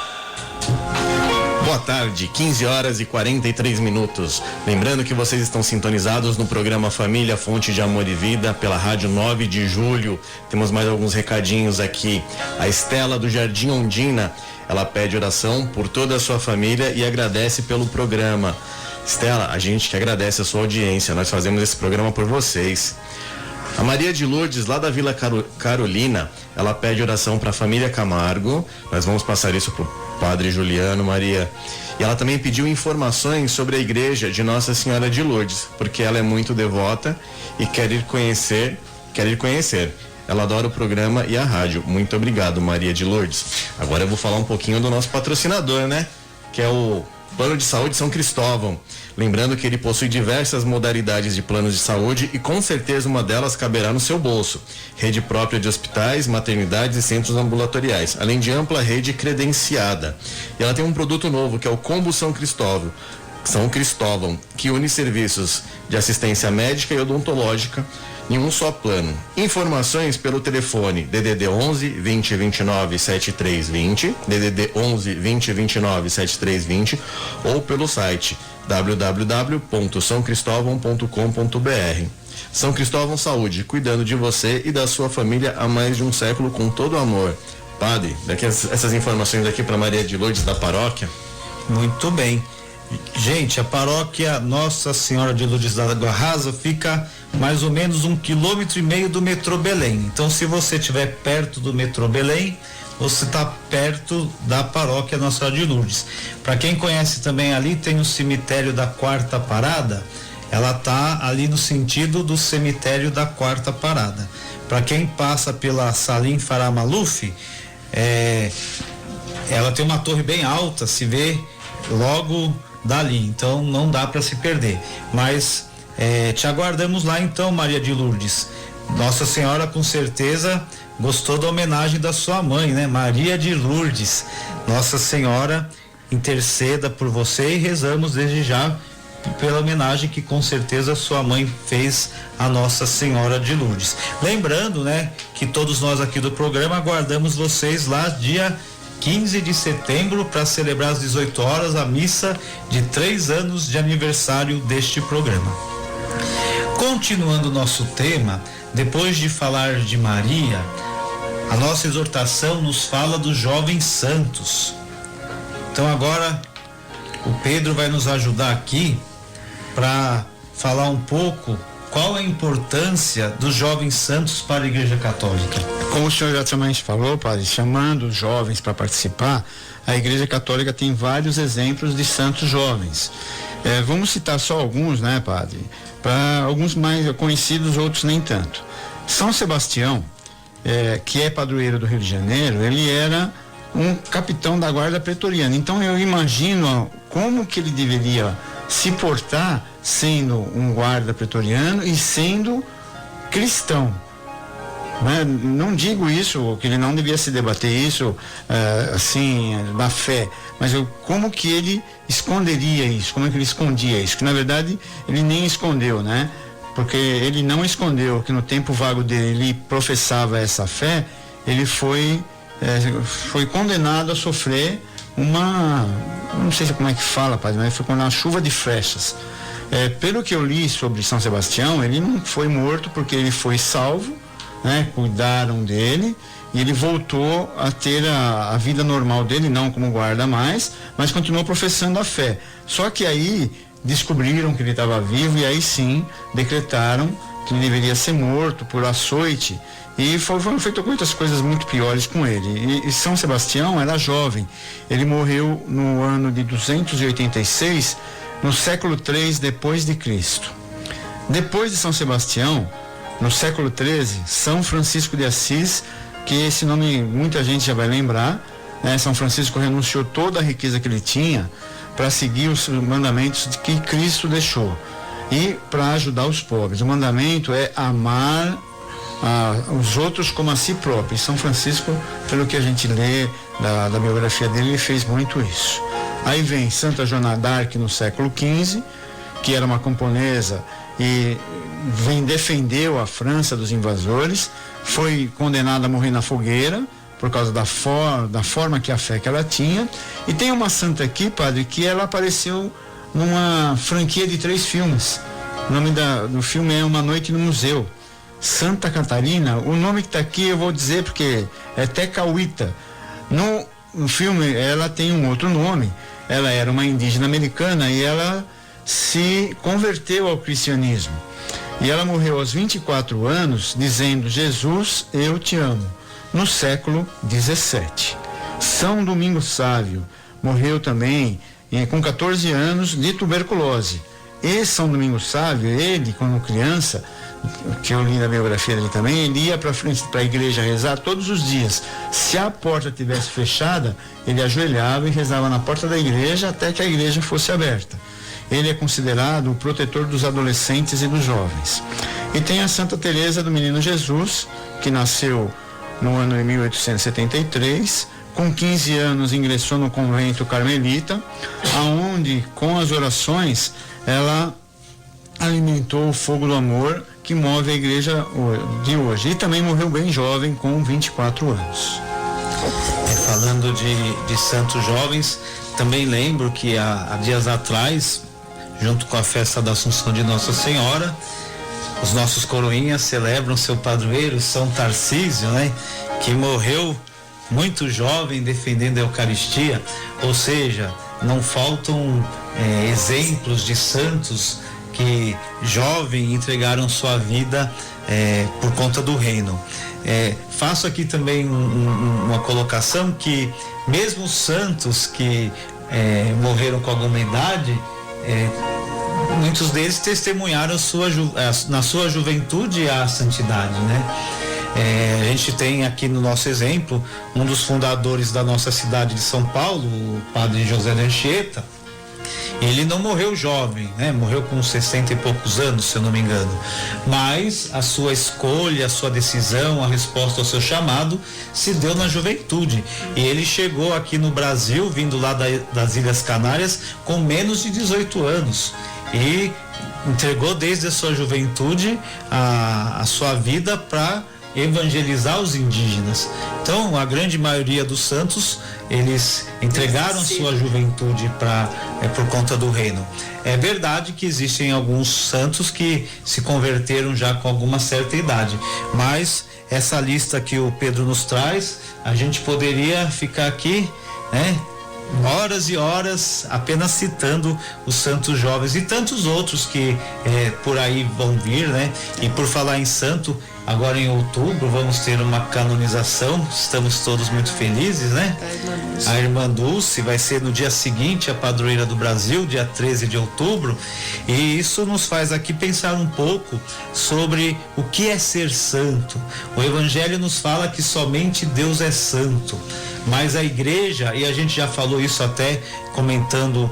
Boa tarde, 15h43. Lembrando que vocês estão sintonizados no programa Família, Fonte de Amor e Vida, pela Rádio 9 de Julho. Temos mais alguns recadinhos aqui. A Estela do Jardim Ondina, ela pede oração por toda a sua família e agradece pelo programa. Estela, a gente que agradece a sua audiência, nós fazemos esse programa por vocês. A Maria de Lourdes, lá da Vila Carolina, ela pede oração para a família Camargo. Nós vamos passar isso pro Padre Juliano, Maria. E ela também pediu informações sobre a igreja de Nossa Senhora de Lourdes, porque ela é muito devota e quer ir conhecer. Ela adora o programa e a rádio. Muito obrigado, Maria de Lourdes. Agora eu vou falar um pouquinho do nosso patrocinador, né? Que é o Plano de Saúde São Cristóvão. Lembrando que ele possui diversas modalidades de planos de saúde e com certeza uma delas caberá no seu bolso. Rede própria de hospitais, maternidades e centros ambulatoriais, além de ampla rede credenciada. E ela tem um produto novo que é o Combo São Cristóvão, que une serviços de assistência médica e odontológica em um só plano. Informações pelo telefone DDD 11 20 29 7320, DDD 11 20 29 7320 ou pelo site www.saocristovão.com.br. São Cristóvão Saúde, cuidando de você e da sua família há mais de um século com todo amor. Padre, daqui essas informações aqui para Maria de Lourdes da paróquia. Muito bem. Gente, a paróquia Nossa Senhora de Lourdes da Água Rasa fica mais ou menos 1,5 km do metrô Belém. Então, se você estiver perto do metrô Belém, você está perto da paróquia Nossa Senhora de Lourdes. Para quem conhece também ali, tem o cemitério da Quarta Parada. Ela está ali no sentido do cemitério da Quarta Parada. Para quem passa pela Salim Farah Maluf, ela tem uma torre bem alta, se vê logo dali, então não dá para se perder. Mas te aguardamos lá então, Maria de Lourdes. Nossa Senhora com certeza gostou da homenagem da sua mãe, né? Maria de Lourdes. Nossa Senhora interceda por você e rezamos desde já pela homenagem que com certeza sua mãe fez a Nossa Senhora de Lourdes. Lembrando, né, que todos nós aqui do programa aguardamos vocês lá dia 15 de setembro para celebrar às 18 horas a missa de 3 anos de aniversário deste programa. Continuando o nosso tema, depois de falar de Maria, a nossa exortação nos fala dos jovens santos. Então agora o Pedro vai nos ajudar aqui para falar um pouco qual a importância dos jovens santos para a Igreja Católica. Como o senhor já também falou, padre, chamando os jovens para participar, a Igreja Católica tem vários exemplos de santos jovens. Vamos citar só alguns, né, padre? Para alguns mais conhecidos, outros nem tanto. São Sebastião, que é padroeiro do Rio de Janeiro, ele era um capitão da guarda pretoriana. Então eu imagino como que ele deveria se portar sendo um guarda pretoriano e sendo cristão. Né? Não digo isso, que ele não devia se debater isso assim, na fé, mas como que ele esconderia isso, como é que ele escondia isso, que na verdade ele nem escondeu, né? Porque ele não escondeu que no tempo vago dele ele professava essa fé, ele foi condenado a sofrer não sei como é que fala, padre, mas foi com uma chuva de flechas. Pelo que eu li sobre São Sebastião, ele não foi morto porque ele foi salvo, né? Cuidaram dele e ele voltou a ter a vida normal dele, não como guarda mais, mas continuou professando a fé. Só que aí descobriram que ele estava vivo e aí sim decretaram que ele deveria ser morto por açoite. E foram feitas muitas coisas muito piores com ele. E São Sebastião era jovem. Ele morreu no ano de 286, no século 3 depois de Cristo. Depois de São Sebastião, no século 13, São Francisco de Assis, que esse nome muita gente já vai lembrar, né? São Francisco renunciou toda a riqueza que ele tinha para seguir os mandamentos que Cristo deixou e para ajudar os pobres. O mandamento é amar os outros como a si próprio. São Francisco, pelo que a gente lê da biografia dele, ele fez muito isso. Aí vem Santa Joana d'Arc no século XV, que era uma camponesa e defendeu a França dos invasores, foi condenada a morrer na fogueira por causa da forma que a fé que ela tinha. E tem uma santa aqui, padre, que ela apareceu numa franquia de 3 filmes. O nome do filme é Uma Noite no Museu. Santa Catarina, o nome que está aqui eu vou dizer porque é Tecauíta. No filme ela tem um outro nome. Ela era uma indígena americana e ela se converteu ao cristianismo. E ela morreu aos 24 anos dizendo: Jesus, eu te amo, no século 17. São Domingos Sávio morreu também com 14 anos de tuberculose. E São Domingos Sávio, ele, quando criança, que eu li na biografia dele também, ele ia para frente para a igreja rezar todos os dias. Se a porta tivesse fechada, ele ajoelhava e rezava na porta da igreja até que a igreja fosse aberta. Ele é considerado o protetor dos adolescentes e dos jovens. E tem a Santa Teresa do Menino Jesus, que nasceu no ano de 1873. Com 15 anos ingressou no convento carmelita, aonde com as orações ela alimentou o fogo do amor que move a igreja de hoje. E também morreu bem jovem, com 24 anos. Falando de santos jovens, também lembro que há dias atrás, junto com a festa da Assunção de Nossa Senhora, os nossos coroinhas celebram seu padroeiro, São Tarcísio, né? Que morreu muito jovem defendendo a Eucaristia. Ou seja, não faltam exemplos de santos que jovem entregaram sua vida por conta do reino. Faço aqui também uma colocação que mesmo os santos que morreram com alguma idade, muitos deles testemunharam na sua juventude a santidade, né? A gente tem aqui no nosso exemplo um dos fundadores da nossa cidade de São Paulo, o padre José de Anchieta. Ele não morreu jovem, né? Morreu com 60 e poucos anos, se eu não me engano. Mas a sua escolha, a sua decisão, a resposta ao seu chamado se deu na juventude. E ele chegou aqui no Brasil, vindo lá das Ilhas Canárias, com menos de 18 anos. E entregou desde a sua juventude a sua vida para evangelizar os indígenas. Então, a grande maioria dos santos, eles entregaram sua juventude por conta do reino. É verdade que existem alguns santos que se converteram já com alguma certa idade, mas essa lista que o Pedro nos traz, a gente poderia ficar aqui, né, horas e horas apenas citando os santos jovens e tantos outros que por aí vão vir, né? E por falar em santo, agora em outubro vamos ter uma canonização, estamos todos muito felizes, né? A Irmã Dulce vai ser no dia seguinte a padroeira do Brasil, dia 13 de outubro, e isso nos faz aqui pensar um pouco sobre o que é ser santo. O Evangelho nos fala que somente Deus é santo, mas a igreja, e a gente já falou isso até comentando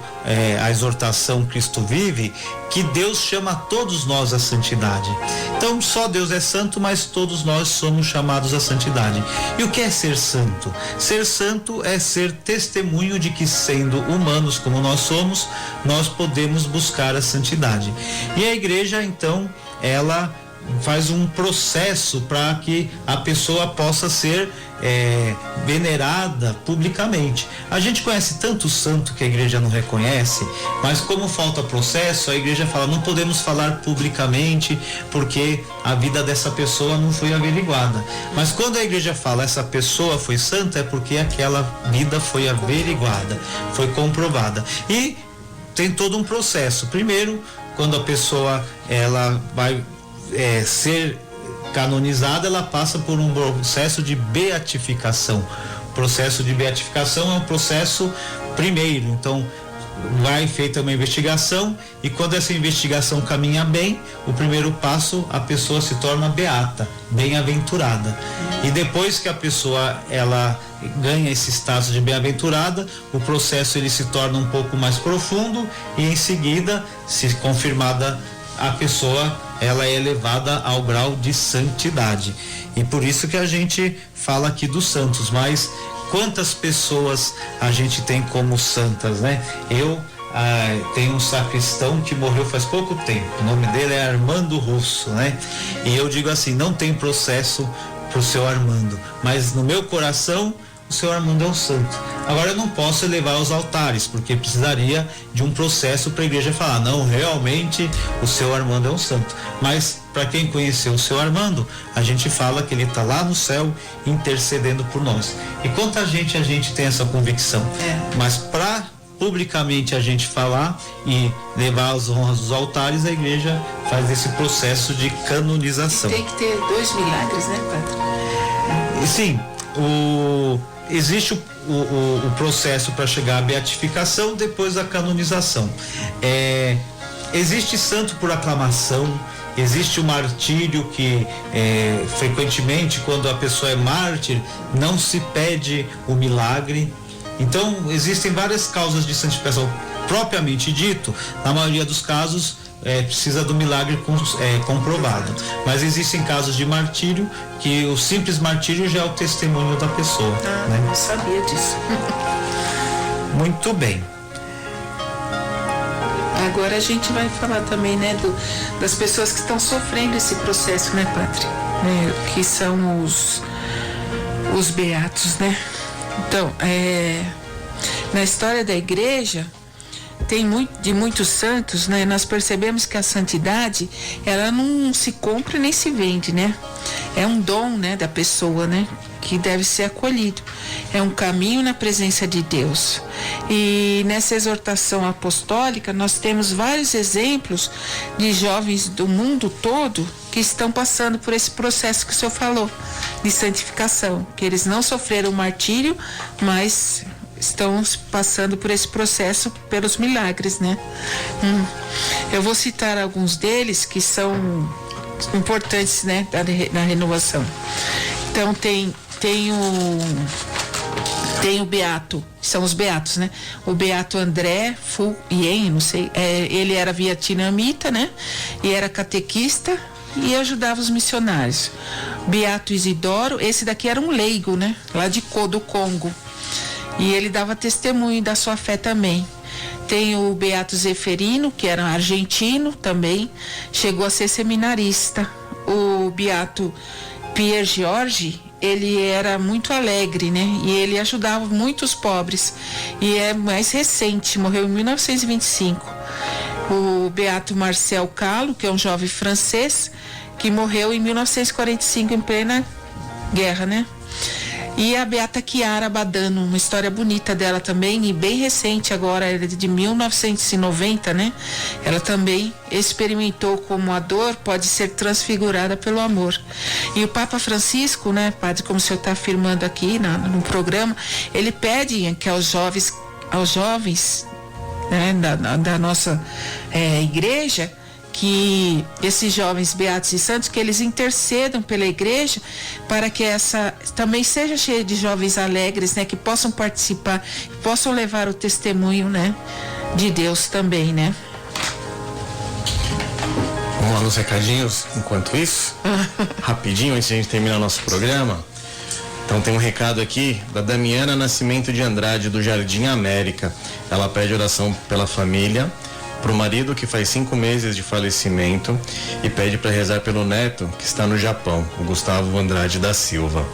a exortação Cristo Vive, que Deus chama todos nós à santidade. Então só Deus é santo, mas todos nós somos chamados à santidade. E o que é ser santo? Ser santo é ser testemunho de que, sendo humanos como nós somos, nós podemos buscar a santidade. E a igreja, então, ela faz um processo para que a pessoa possa ser venerada publicamente. A gente conhece tanto santo que a igreja não reconhece, mas como falta processo, a igreja fala: não podemos falar publicamente porque a vida dessa pessoa não foi averiguada. Mas quando a igreja fala essa pessoa foi santa, é porque aquela vida foi averiguada, foi comprovada. E tem todo um processo. Primeiro, quando a pessoa ela vai ser canonizada, ela passa por um processo de beatificação. O processo de beatificação é um processo primeiro, então vai feita uma investigação, e quando essa investigação caminha bem, o primeiro passo, a pessoa se torna beata, bem-aventurada. E depois que a pessoa ela ganha esse status de bem-aventurada, o processo ele se torna um pouco mais profundo, e em seguida, se confirmada a pessoa, ela é elevada ao grau de santidade. E por isso que a gente fala aqui dos santos. Mas quantas pessoas a gente tem como santas, né? Eu tem um sacristão que morreu faz pouco tempo, o nome dele é Armando Russo, né? E eu digo assim, não tem processo pro seu Armando, mas no meu coração o seu Armando é um santo. Agora eu não posso elevar aos altares, porque precisaria de um processo para a igreja falar, não, realmente o seu Armando é um santo. Mas para quem conheceu o seu Armando, a gente fala que ele está lá no céu intercedendo por nós. E quanta gente a gente tem essa convicção? Mas para publicamente a gente falar e levar as honras dos altares, a igreja faz esse processo de canonização. Tem que ter 2 milagres, né, padre? Sim, existe o processo para chegar à beatificação depois da canonização. Existe santo por aclamação, existe o martírio que frequentemente quando a pessoa é mártir não se pede o milagre. Então existem várias causas de santificação propriamente dito, na maioria dos casos precisa do milagre comprovado, mas existem casos de martírio que o simples martírio já é o testemunho da pessoa. Né? Não sabia disso. Muito bem. Agora a gente vai falar também, né, das pessoas que estão sofrendo esse processo, né, padre? Que são os beatos, né? Então, na história da igreja, tem de muitos santos, né? Nós percebemos que a santidade, ela não se compra nem se vende, né? É um dom, né, da pessoa, né? Que deve ser acolhido. É um caminho na presença de Deus. E nessa exortação apostólica, nós temos vários exemplos de jovens do mundo todo que estão passando por esse processo que o senhor falou, de santificação, que eles não sofreram martírio, mas estão passando por esse processo pelos milagres, né? Eu vou citar alguns deles que são importantes, né, na renovação. Então tem o beato, são os beatos, né? O beato André Fu Yen, não sei, ele era vietnamita, né? E era catequista e ajudava os missionários. Beato Isidoro, esse daqui era um leigo, né? Lá do Congo. E ele dava testemunho da sua fé também. Tem o beato Zeferino, que era argentino também, chegou a ser seminarista. O beato Pierre George, ele era muito alegre, né? E ele ajudava muitos pobres. E é mais recente, morreu em 1925. O beato Marcel Calo, que é um jovem francês, que morreu em 1945, em plena guerra, né? E a beata Chiara Badano, uma história bonita dela também, e bem recente agora, ela é de 1990, né? Ela também experimentou como a dor pode ser transfigurada pelo amor. E o Papa Francisco, né, padre, como o senhor está afirmando aqui no programa, ele pede que aos jovens, né, da nossa igreja, que esses jovens beatos e santos, que eles intercedam pela igreja para que essa também seja cheia de jovens alegres, né, que possam participar, possam levar o testemunho, né, de Deus também, né? Vamos lá nos recadinhos enquanto isso, rapidinho antes de a gente terminar nosso programa. Então tem um recado aqui da Damiana Nascimento de Andrade, do Jardim América. Ela pede oração pela família, pro marido que faz 5 meses de falecimento, e pede para rezar pelo neto que está no Japão, o Gustavo Andrade da Silva.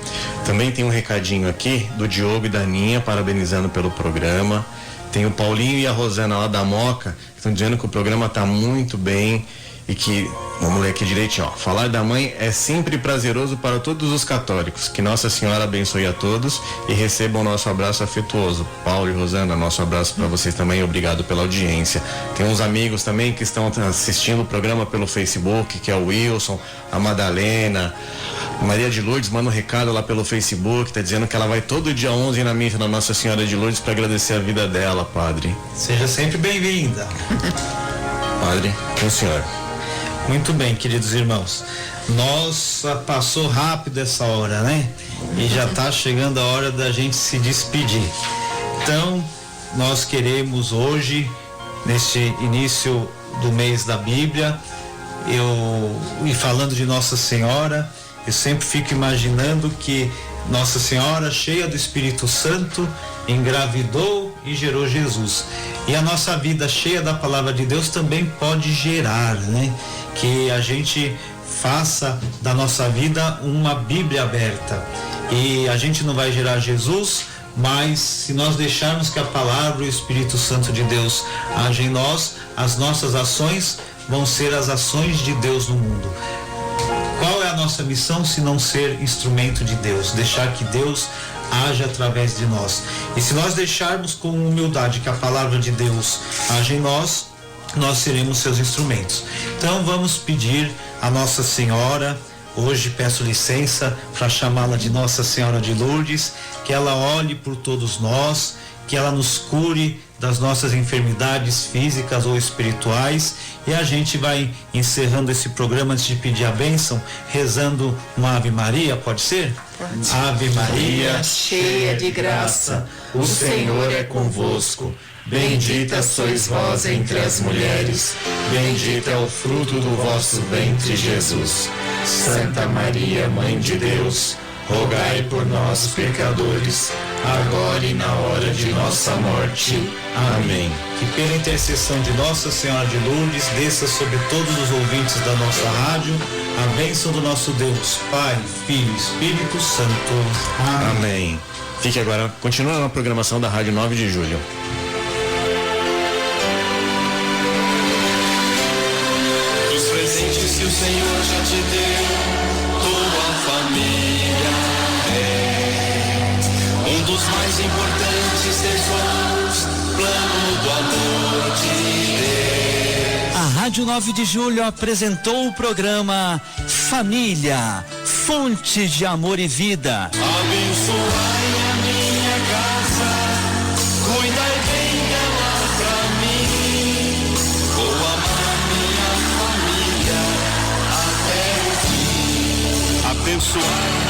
Também tem um recadinho aqui do Diogo e da Ninha, parabenizando pelo programa. Tem o Paulinho e a Rosana lá da Moca, que estão dizendo que o programa está muito bem e que, vamos ler aqui direitinho, ó, falar da mãe é sempre prazeroso para todos os católicos. Que Nossa Senhora abençoe a todos e recebam nosso abraço afetuoso. Paulo e Rosana, nosso abraço para vocês também, obrigado pela audiência. Tem uns amigos também que estão assistindo o programa pelo Facebook, que é o Wilson, a Madalena, Maria de Lourdes manda um recado lá pelo Facebook, tá dizendo que ela vai todo dia 11 na missa da Nossa Senhora de Lourdes para agradecer a vida dela, padre. Seja sempre bem-vinda. Padre, com o senhor. Muito bem, queridos irmãos. Nossa, passou rápido essa hora, né? E já está chegando a hora da gente se despedir. Então, nós queremos hoje, neste início do mês da Bíblia, e falando de Nossa Senhora, eu sempre fico imaginando que Nossa Senhora, cheia do Espírito Santo, engravidou e gerou Jesus. E a nossa vida cheia da palavra de Deus também pode gerar, né? Que a gente faça da nossa vida uma Bíblia aberta. E a gente não vai gerar Jesus, mas se nós deixarmos que a palavra e o Espírito Santo de Deus agem em nós, as nossas ações vão ser as ações de Deus no mundo. Qual é a nossa missão se não ser instrumento de Deus? Deixar que Deus age através de nós. E se nós deixarmos com humildade que a palavra de Deus age em nós, nós seremos seus instrumentos. Então vamos pedir a Nossa Senhora, hoje peço licença para chamá-la de Nossa Senhora de Lourdes, que ela olhe por todos nós, que ela nos cure das nossas enfermidades físicas ou espirituais, e a gente vai encerrando esse programa antes de pedir a bênção, rezando uma Ave Maria, pode ser? Pode. Ave Maria, cheia de graça, o Senhor é convosco. Bendita sois vós entre as mulheres, bendito é o fruto do vosso ventre, Jesus. Santa Maria, Mãe de Deus, rogai por nós, pecadores, agora e na hora de nossa morte. Amém. Que pela intercessão de Nossa Senhora de Lourdes desça sobre todos os ouvintes da nossa rádio a bênção do nosso Deus, Pai, Filho e Espírito Santo. Amém. Fique agora, continua na programação da Rádio 9 de Julho. Os presentes que o Senhor já te deu, tua família é um dos mais importantes tesouros, plano do amor de Deus. A Rádio 9 de Julho apresentou o programa Família, fonte de amor e vida. Abençoai a minha casa, cuidai bem dela pra mim, vou amar minha família até o fim. Abençoai